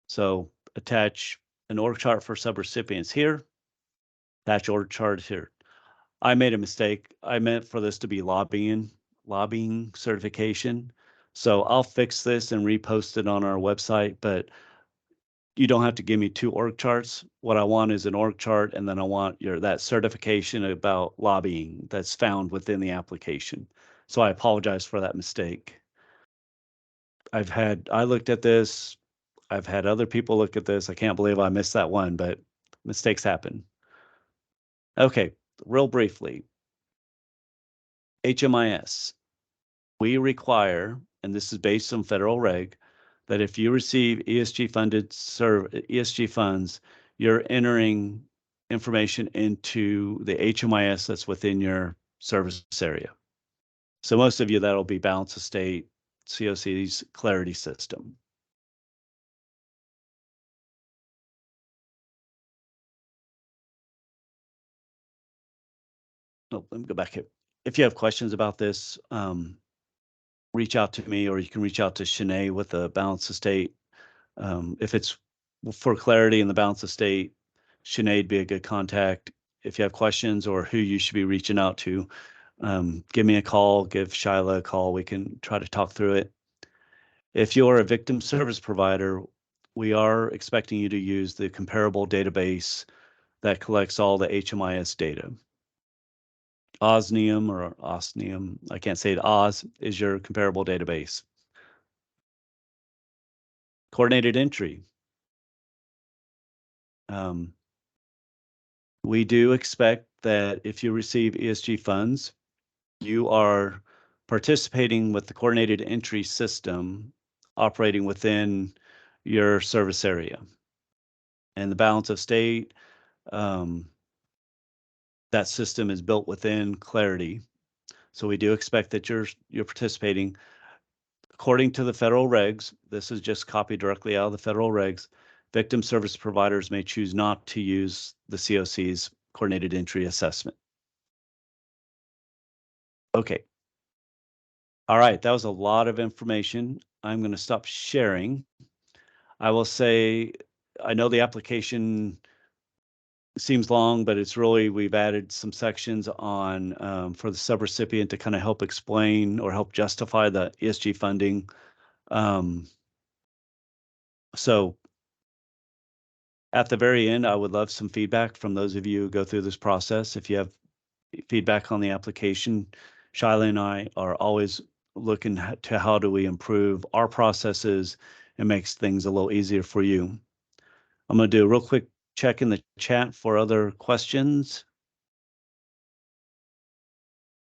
So attach an org chart for subrecipients here, attach org chart here. I made a mistake. I meant for this to be lobbying certification. So I'll fix this and repost it on our website, but you don't have to give me 2 org charts. What I want is an org chart, and then I want that certification about lobbying that's found within the application. So I apologize for that mistake. I looked at this. I've had other people look at this. I can't believe I missed that one, but mistakes happen. Okay, real briefly, HMIS. We require, and this is based on federal reg, that if you receive ESG funds, you're entering information into the HMIS that's within your service area. So most of you, that'll be balance of state, COC's clarity system. Oh, let me go back here. If you have questions about this, reach out to me, or you can reach out to Shanae with the balance of state. If it's for clarity in the balance of state, Sinead'd be a good contact. If you have questions or who you should be reaching out to, give me a call, give Shyla a call. We can try to talk through it. If you're a victim service provider, we are expecting you to use the comparable database that collects all the HMIS data. Osnium, I can't say it, Oz is your comparable database. Coordinated entry. We do expect that if you receive ESG funds, you are participating with the coordinated entry system operating within your service area. And the balance of state, that system is built within Clarity. So we do expect that you're participating. According to the federal regs, this is just copied directly out of the federal regs, victim service providers may choose not to use the COC's coordinated entry assessment. Okay. All right, that was a lot of information. I'm going to stop sharing. I will say, I know the application seems long, but it's really, we've added some sections on for the subrecipient to kind of help explain or help justify the ESG funding. So at the very end, I would love some feedback from those of you who go through this process. If you have feedback on the application, Shyla and I are always looking to how do we improve our processes and makes things a little easier for you. I'm going to do a real quick check in the chat for other questions.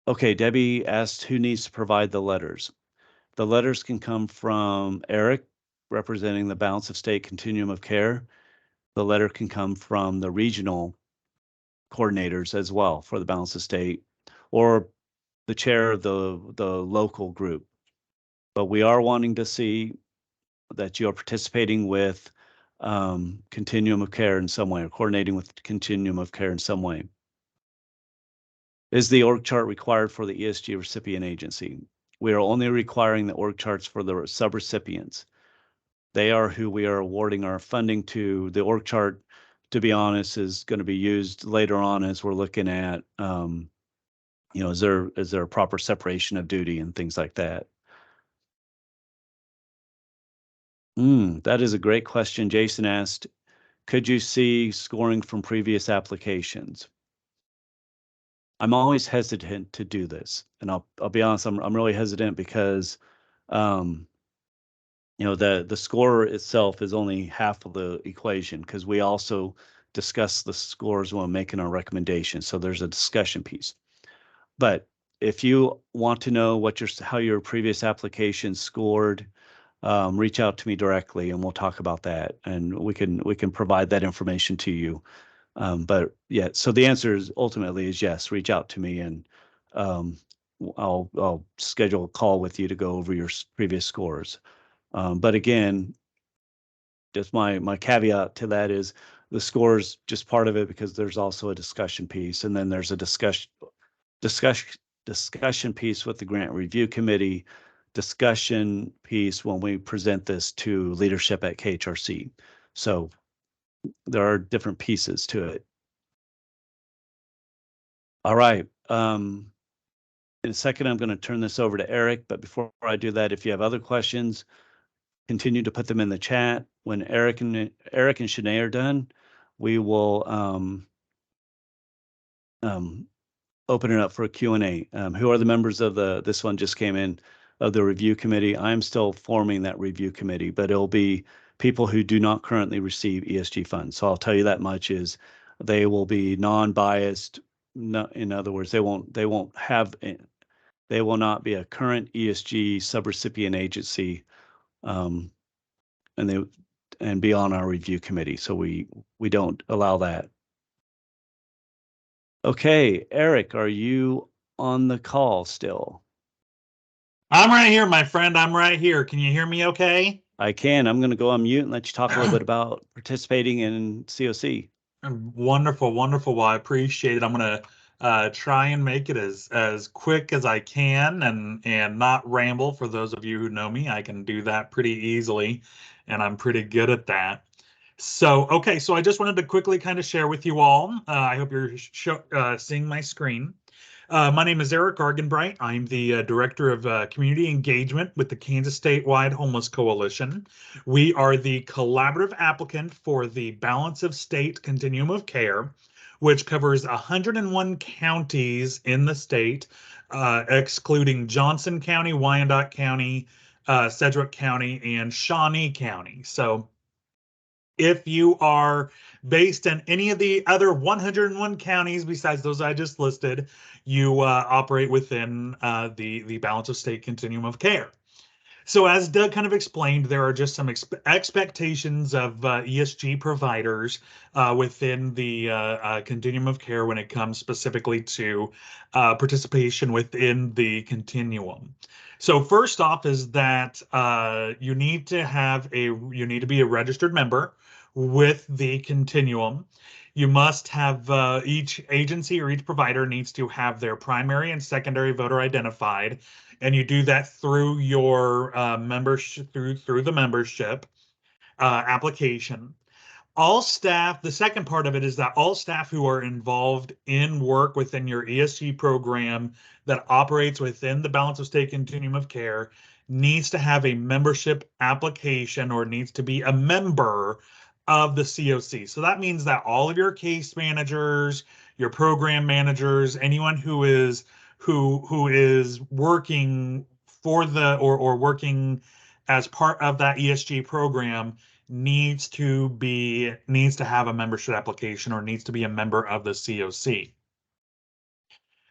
Okay, Debbie asked who needs to provide the letters. The letters can come from Eric, representing the Balance of State Continuum of Care. The letter can come from the regional coordinators as well for the Balance of State, or the chair of the local group. but we are wanting to see that you are participating with continuum of care in some way, or coordinating with continuum of care in some way. Is the org chart required for the ESG recipient agency? We are only requiring the org charts for the subrecipients. They are who we are awarding our funding to. The org chart, to be honest, is going to be used later on as we're looking at, is there a proper separation of duty and things like that. That is a great question. Jason asked, could you see scoring from previous applications? I'm always hesitant to do this, and I'll be honest, I'm really hesitant because the score itself is only half of the equation, because we also discuss the scores when making our recommendations. So there's a discussion piece. But if you want to know how your previous application scored, reach out to me directly and we'll talk about that, and we can provide that information to you. But yeah, so the answer is ultimately yes, reach out to me, and I'll schedule a call with you to go over your previous scores. But again, just my caveat to that is the score is just part of it, because there's also a discussion piece, and then there's a discussion piece with the grant review committee, discussion piece when we present this to leadership at KHRC. So there are different pieces to it. All right. In a second, I'm going to turn this over to Eric, but before I do that, if you have other questions, continue to put them in the chat. When Eric and Shanae are done, we will open it up for a Q&A. Who are the members of this one just came in, of the review committee? I'm still forming that review committee, but it'll be people who do not currently receive ESG funds. So I'll tell you that much is they will be non-biased. In other words, they will not be a current ESG subrecipient agency, and be on our review committee. So we don't allow that. Okay, Eric, are you on the call still? I'm right here, my friend. I'm right here. Can you hear me okay? I can. I'm going to go on mute and let you talk a little bit about participating in COC. Wonderful, wonderful. Well, I appreciate it. I'm going to try and make it as quick as I can and not ramble. For those of you who know me, I can do that pretty easily, and I'm pretty good at that. So, okay, so I just wanted to quickly kind of share with you all. I hope you're seeing my screen. My name is Eric Argenbright. I'm the Director of Community Engagement with the Kansas Statewide Homeless Coalition. We are the collaborative applicant for the Balance of State Continuum of Care, which covers 101 counties in the state, excluding Johnson County, Wyandotte County, Sedgwick County, and Shawnee County. So if you are based in any of the other 101 counties besides those I just listed, you operate within the Balance of State Continuum of Care. So as Doug kind of explained, there are just some expectations of ESG providers within the continuum of care when it comes specifically to participation within the continuum. So first off is that you need to be a registered member with the continuum. You must have each agency or each provider needs to have their primary and secondary voter identified, and you do that through your membership, through the membership application. All staff, the second part of it is that all staff who are involved in work within your ESG program that operates within the Balance of State Continuum of Care needs to have a membership application or needs to be a member of the COC. So that means that all of your case managers, your program managers, anyone who is working for the or working as part of that ESG program needs to have a membership application or needs to be a member of the COC.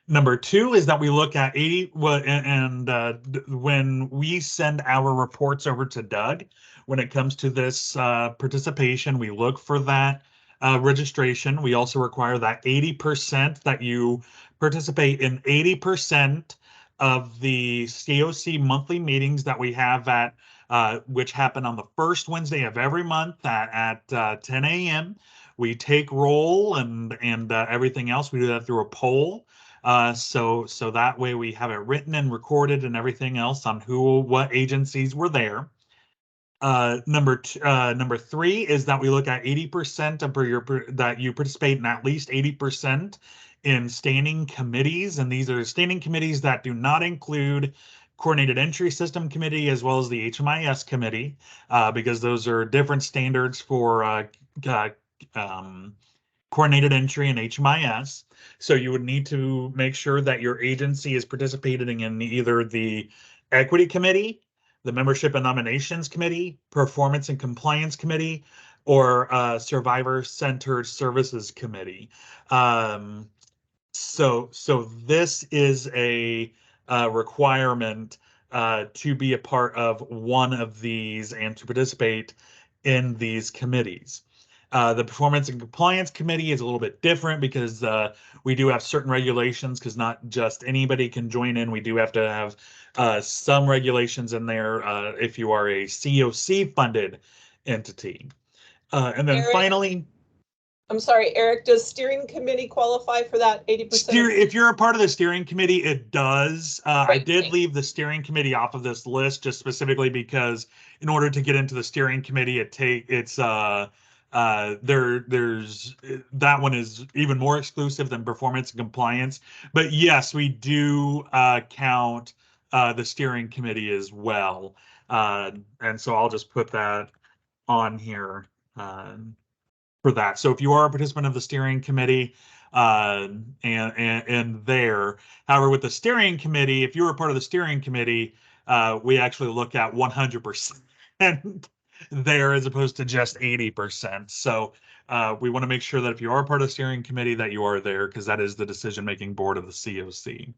Number two is that we look at when we send our reports over to Doug, when it comes to this participation, we look for that registration. We also require that 80% that you participate in 80% of the COC monthly meetings that we have at which happen on the first Wednesday of every month at 10 a.m. We take roll and everything else. We do that through a poll. So that way we have it written and recorded and everything else on what agencies were there. Number 3 is that we look at 80% that you participate in at least 80% in standing committees, and these are standing committees that do not include Coordinated Entry System Committee as well as the HMIS Committee, because those are different standards for Coordinated Entry and HMIS. So you would need to make sure that your agency is participating in either the Equity Committee, the Membership and Nominations Committee, Performance and Compliance Committee, or Survivor-Centered Services Committee. So this is a requirement to be a part of one of these and to participate in these committees. The Performance and Compliance Committee is a little bit different because we do have certain regulations, because not just anybody can join in. We do have to have some regulations in there if you are a COC funded entity. And then Eric? finally, I'm sorry, Eric, does steering committee qualify for that 80%? if you're a part of the steering committee, it does. I Right, did thanks. leave the steering committee off of this list just specifically because in order to get into the steering committee, there's that one is even more exclusive than performance and compliance. But yes, we do count the steering committee as well. And so I'll just put that on here for that. So if you are a participant of the steering committee, and there, however, with the steering committee, if you're a part of the steering committee, we actually look at 100% there as opposed to just 80%. So we want to make sure that if you are a part of the steering committee, that you are there, because that is the decision-making board of the COC.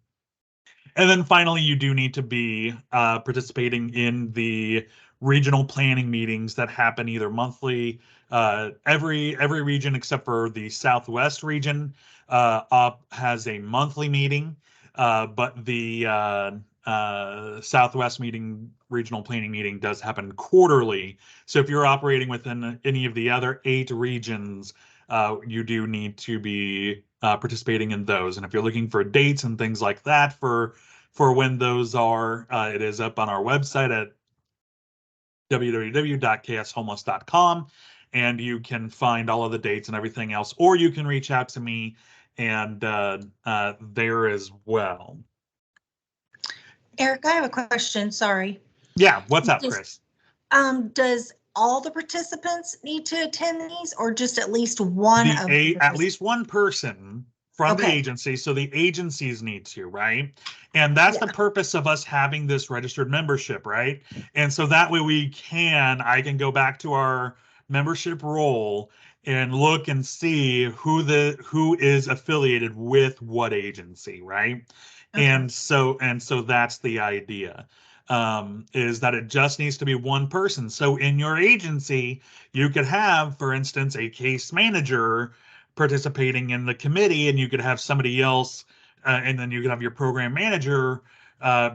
And then finally, you do need to be participating in the regional planning meetings that happen either monthly. Every region except for the Southwest region has a monthly meeting, but the Southwest regional planning meeting does happen quarterly. So if you're operating within any of the other 8 regions, you do need to be participating in those. And if you're looking for dates and things like that for when those are, it is up on our website at www.kshomeless.com, and you can find all of the dates and everything else, or you can reach out to me and there as well. Eric, I have a question. Sorry. Yeah, what's up, Chris? Does all the participants need to attend these, or just at least one at least one person from the Okay. agency, so the agencies need to, right? And that's the purpose of us having this registered membership, right? And so that way I can go back to our membership roll and look and see who is affiliated with what agency, right? Okay. And so that's the idea. Is that it just needs to be one person. So in your agency, you could have, for instance, a case manager participating in the committee, and you could have somebody else, and then you could have your program manager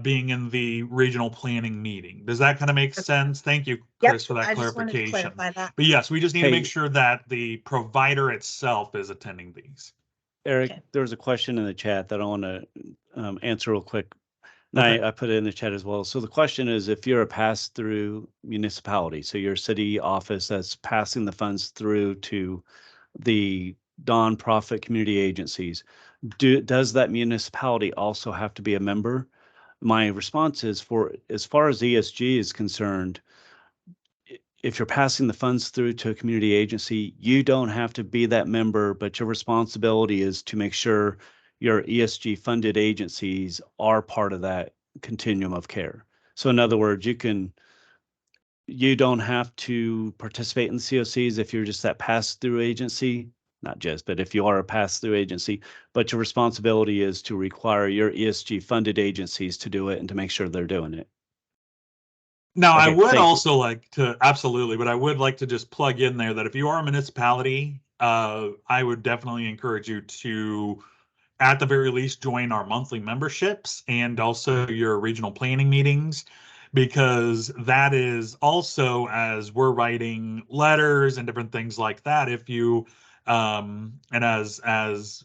being in the regional planning meeting. Does that kind of make sense? Thank you, Chris, for that I just wanted to clarification. clarify that. But yes, we just need to make sure that the provider itself is attending these. Eric, Okay. there was a question in the chat that I want to answer real quick. And Okay. I put it in the chat as well. So the question is, if you're a pass-through municipality, so your city office that's passing the funds through to the nonprofit community agencies, does that municipality also have to be a member? My response is, as far as ESG is concerned, if you're passing the funds through to a community agency, you don't have to be that member, but your responsibility is to make sure your ESG funded agencies are part of that continuum of care. So in other words, you don't have to participate in COCs if you're just that pass-through agency, not just, but if you are a pass-through agency, but your responsibility is to require your ESG funded agencies to do it and to make sure they're doing it. Now, Okay, I would thank you. also like to, absolutely, but I would like to just plug in there that if you are a municipality, I would definitely encourage you to at the very least join our monthly memberships and also your regional planning meetings, because that is also, as we're writing letters and different things like that, if you and as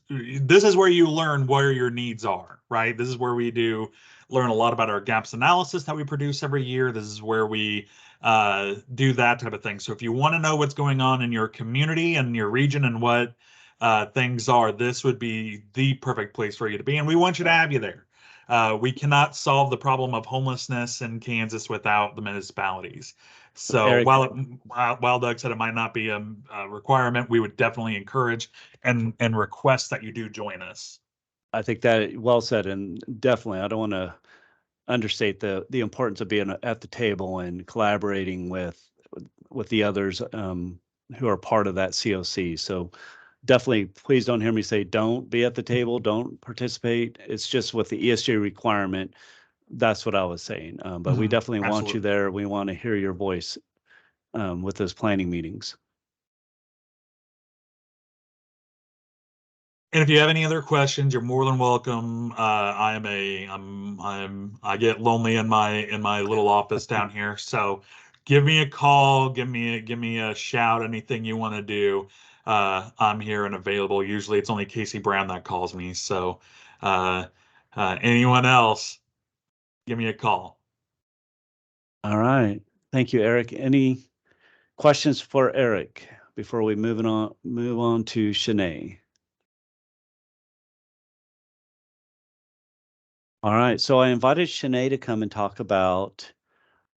this is where you learn where your needs are, right? This is where we do learn a lot about our gaps analysis that we produce every year. This is where we do that type of thing. So if you want to know what's going on in your community and your region and what things are, this would be the perfect place for you to be. And we want you to have you there. We cannot solve the problem of homelessness in Kansas without the municipalities. So Eric, while Doug said it might not be a requirement, we would definitely encourage and request that you do join us. I think that well said, and definitely, I don't want to understate the importance of being at the table and collaborating with the others who are part of that COC. So definitely, please don't hear me say don't be at the table, don't participate. It's just with the ESG requirement. That's what I was saying. But we definitely want you there. We want to hear your voice with those planning meetings. And if you have any other questions, you're more than welcome. I get lonely in my little office down here. So give me a call, give me a shout, anything you want to do. I'm here and available. Usually it's only Casey Brown that calls me. So anyone else, give me a call. All right. Thank you, Eric. Any questions for Eric before we move on to Shanae? All right, so I invited Shanae to come and talk about,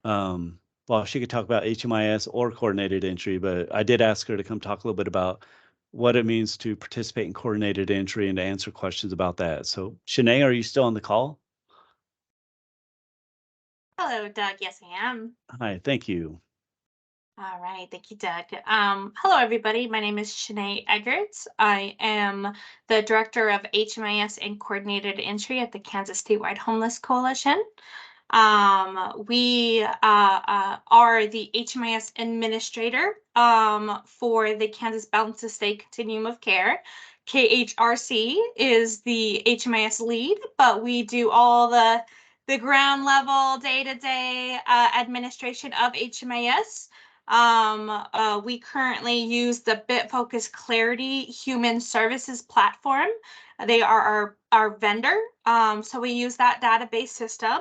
well, she could talk about HMIS or coordinated entry, but I did ask her to come talk a little bit about what it means to participate in coordinated entry and to answer questions about that. So Shanae, are you still on the call? Hello, Doug. Yes, I am. Hi, thank you. All right. Thank you, Doug. Hello, everybody. My name is Shanae Eggerts. I am the Director of HMIS and Coordinated Entry at the Kansas Statewide Homeless Coalition. We are the HMIS administrator for the Kansas Balanced Estate Continuum of Care. KHRC is the HMIS lead, but we do all the ground level day-to-day administration of HMIS. We currently use the BitFocus Clarity Human Services platform. They are our vendor, so we use that database system.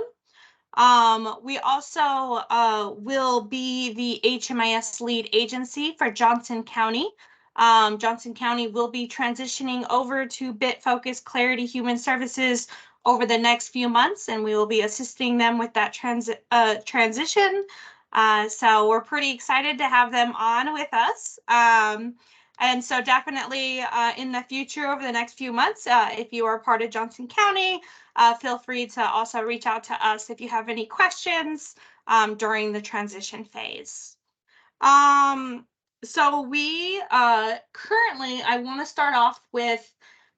We also will be the HMIS lead agency for Johnson County. Johnson County will be transitioning over to BitFocus Clarity Human Services over the next few months, and we will be assisting them with that transition. So we're pretty excited to have them on with us. And so definitely in the future, over the next few months, if you are part of Johnson County, feel free to also reach out to us if you have any questions during the transition phase. So we currently, I want to start off with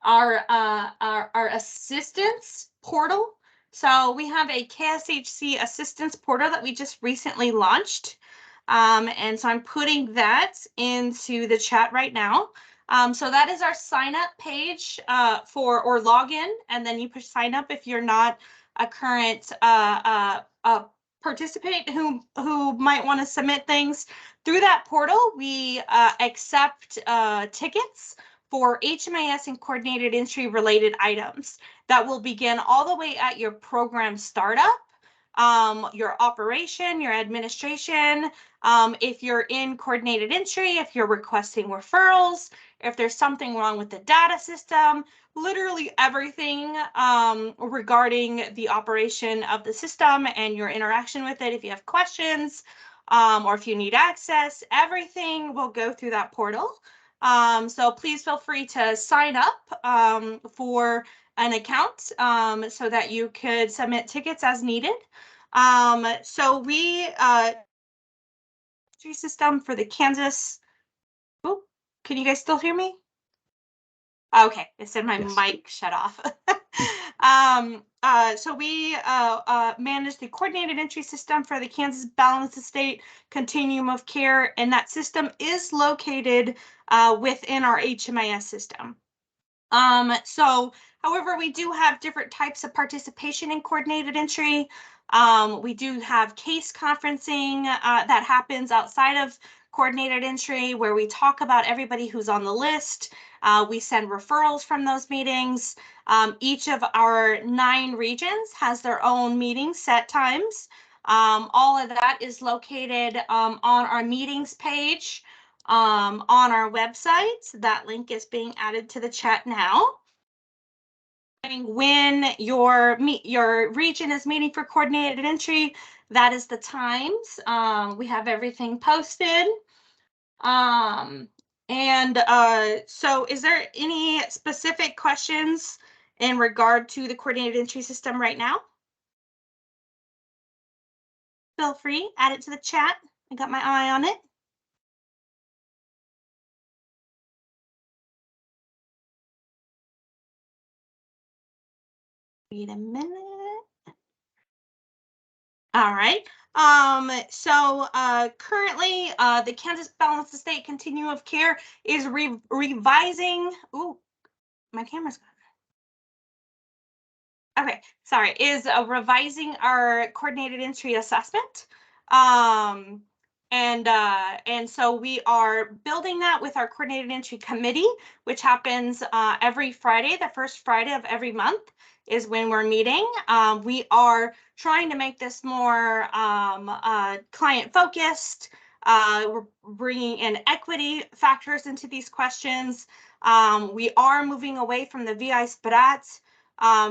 our assistance portal. So we have a KSHC assistance portal that we just recently launched. And so I'm putting that into the chat right now. So that is our sign up page or login, and then you push sign up if you're not a current participant who might want to submit things through that portal. We accept tickets for HMIS and coordinated entry related items that will begin all the way at your program startup, your operation, your administration. If you're in coordinated entry, if you're requesting referrals, if there's something wrong with the data system, literally everything regarding the operation of the system and your interaction with it. If you have questions or if you need access, everything will go through that portal. So please feel free to sign up for an account so that you could submit tickets as needed. So we system for the Kansas. Oh, can you guys still hear me? Okay, it said my mic shut off. So we manage the coordinated entry system for the Kansas Balanced Estate Continuum of Care, and that system is located within our HMIS system. So, however, we do have different types of participation in coordinated entry. We do have case conferencing that happens outside of coordinated entry, where we talk about everybody who's on the list. We send referrals from those meetings. Each of our 9 regions has their own meeting set times. All of that is located on our meetings page on our website. That link is being added to the chat now. When your region is meeting for coordinated entry, that is the times. We have everything posted. So is there any specific questions in regard to the coordinated entry system right now? Feel free, add it to the chat. I got my eye on it. Wait a minute. All right. Currently, the Kansas Balanced Estate Continuum of Care is revising. Ooh, my camera's gone. Okay, sorry, is revising our coordinated entry assessment. And so we are building that with our coordinated entry committee, which happens every Friday. The first Friday of every month is when we're meeting. We are trying to make this more client focused. We're bringing in equity factors into these questions. We are moving away from the VI SPRAT.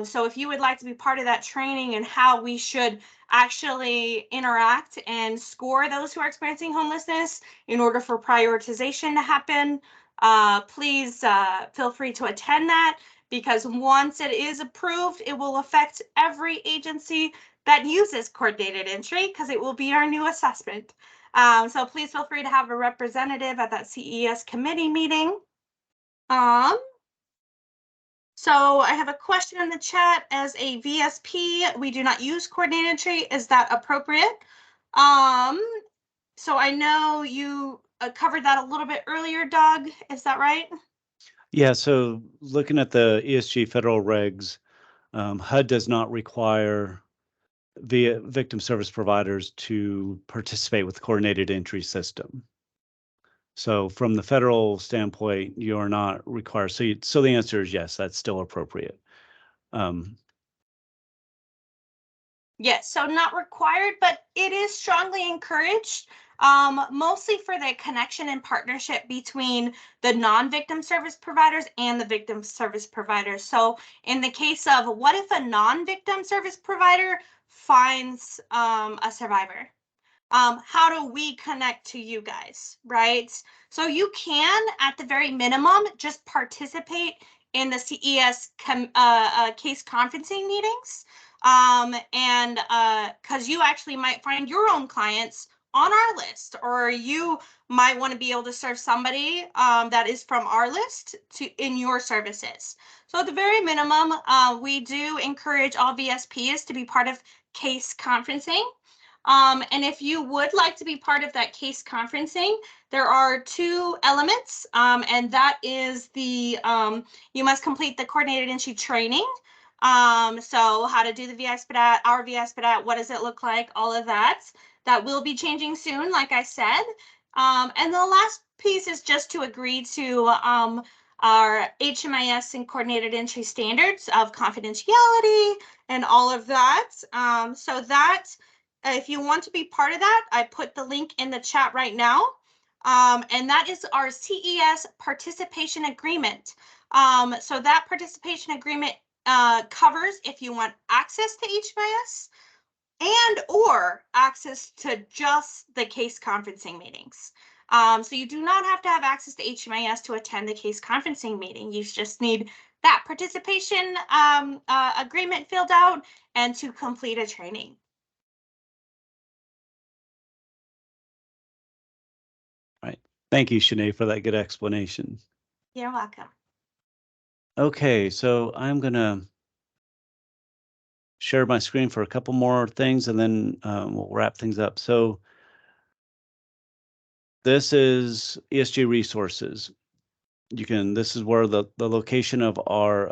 So if you would like to be part of that training and how we should actually interact and score those who are experiencing homelessness in order for prioritization to happen, please feel free to attend that, because once it is approved, it will affect every agency that uses coordinated entry, because it will be our new assessment. So please feel free to have a representative at that CES committee meeting. So I have a question in the chat. As a VSP, we do not use coordinated entry. Is that appropriate? So I know you covered that a little bit earlier, Doug. Is that right? Yeah, so looking at the ESG federal regs, HUD does not require victim service providers to participate with the coordinated entry system. So from the federal standpoint, you're not required. So the answer is yes, that's still appropriate. Yes, so not required, but it is strongly encouraged, mostly for the connection and partnership between the non-victim service providers and the victim service providers. So in the case of, what if a non-victim service provider finds a survivor? How do we connect to you guys, right? So you can, at the very minimum, just participate in the CES case conferencing meetings. And because you actually might find your own clients on our list, or you might want to be able to serve somebody that is from our list in your services. So at the very minimum, we do encourage all VSPs to be part of case conferencing. And if you would like to be part of that case conferencing, there are 2 elements, and that is the you must complete the coordinated entry training. So how to do the VI SPDAT, our VI SPDAT, what does it look like, all of that. That will be changing soon, like I said. And the last piece is just to agree to our HMIS and coordinated entry standards of confidentiality and all of that. So that, if you want to be part of that, I put the link in the chat right now. And that is our CES participation agreement. So that participation agreement covers if you want access to HMIS and or access to just the case conferencing meetings. So you do not have to have access to HMIS to attend the case conferencing meeting. You just need that participation agreement filled out and to complete a training. Right. Thank you, Shanae, for that good explanation. You're welcome. Okay, so I'm going to share my screen for a couple more things, and then we'll wrap things up. So this is ESG resources. this is where the location of our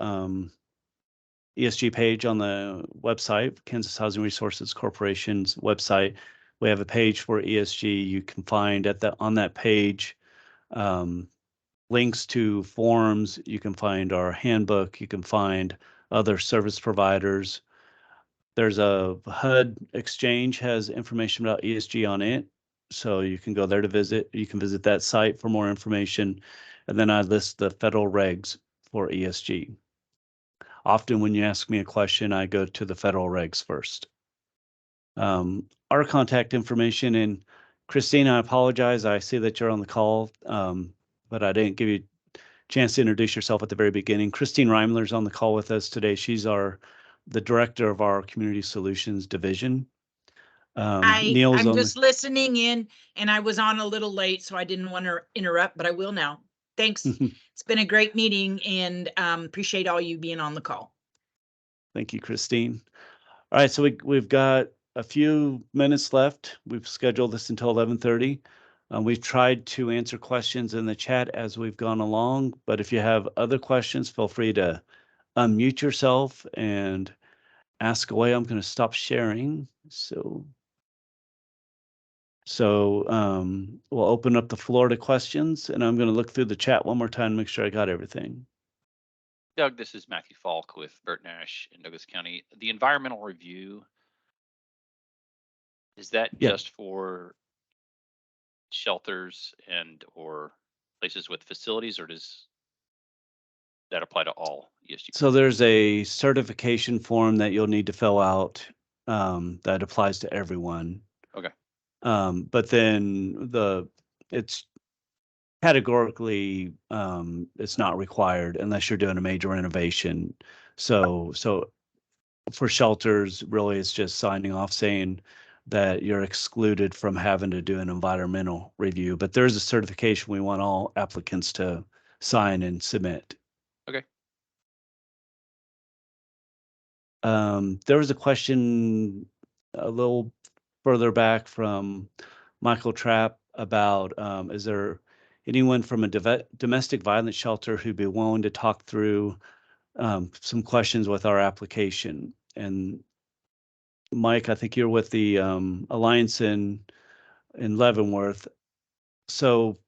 ESG page on the website, Kansas Housing Resources Corporation's website. We have a page for ESG. You can find on that page links to forms. You can find our handbook. You can find other service providers. There's a HUD Exchange has information about ESG on it. So you can go there to visit. You can visit that site for more information. And then I list the federal regs for ESG. Often when you ask me a question, I go to the federal regs first. Our contact information, and Christine, I apologize. I see that you're on the call, but I didn't give you a chance to introduce yourself at the very beginning. Christine Reimler's on the call with us today. She's the director of our Community Solutions Division. I'm Neil's just listening in, and I was on a little late, so I didn't want to interrupt, but I will now. Thanks. It's been a great meeting, and appreciate all you being on the call. Thank you, Christine. All right, so we've got a few minutes left. We've scheduled this until 11:30. We've tried to answer questions in the chat as we've gone along, but if you have other questions, feel free to unmute yourself and ask away. I'm going to stop sharing. So we'll open up the floor to questions, and I'm going to look through the chat one more time to make sure I got everything. Doug, this is Matthew Falk with Burt Nash in Douglas County. The environmental review, is that just for shelters or places with facilities, or does that apply to all ESG? So there's a certification form that you'll need to fill out that applies to everyone. Okay. But then it's categorically it's not required unless you're doing a major renovation. So for shelters, really, it's just signing off saying that you're excluded from having to do an environmental review. But there's a certification we want all applicants to sign and submit. Okay. There was a question a little further back from Michael Trapp about is there anyone from a domestic violence shelter who'd be willing to talk through some questions with our application? And Mike, I think you're with the Alliance in Leavenworth. So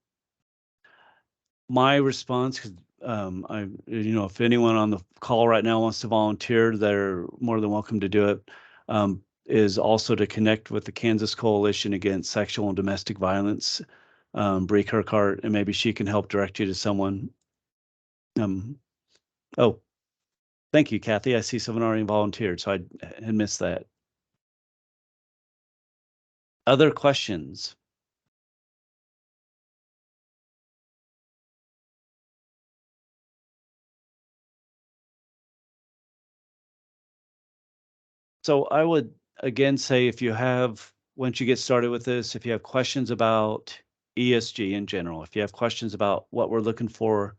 my response, if anyone on the call right now wants to volunteer, they're more than welcome to do it. Is also to connect with the Kansas Coalition Against Sexual and Domestic Violence, Bree Kirkhart, and maybe she can help direct you to someone. Oh, thank you, Kathy. I see someone already volunteered, so I had missed that. Other questions? So I would again say, once you get started with this, if you have questions about ESG in general, if you have questions about what we're looking for,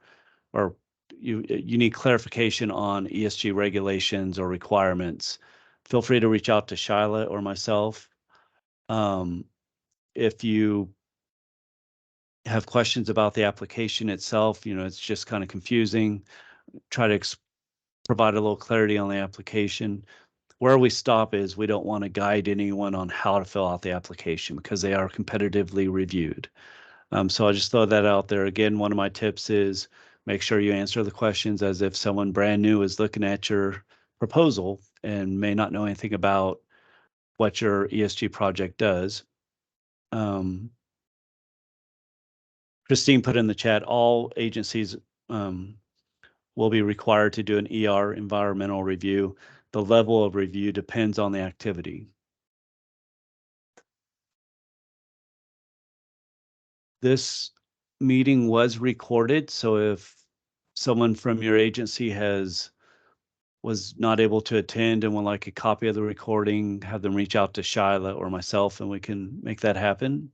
or you need clarification on ESG regulations or requirements, feel free to reach out to Shyla or myself. If you have questions about the application itself, it's just kind of confusing, try to provide a little clarity on the application. Where we stop is we don't want to guide anyone on how to fill out the application because they are competitively reviewed. So I'll just throw that out there. Again, one of my tips is make sure you answer the questions as if someone brand new is looking at your proposal and may not know anything about what your ESG project does. Christine put in the chat, all agencies will be required to do an ER, environmental review. The level of review depends on the activity. This meeting was recorded, so if someone from your agency was not able to attend and would like a copy of the recording, have them reach out to Shyla or myself and we can make that happen.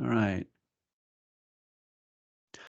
All right.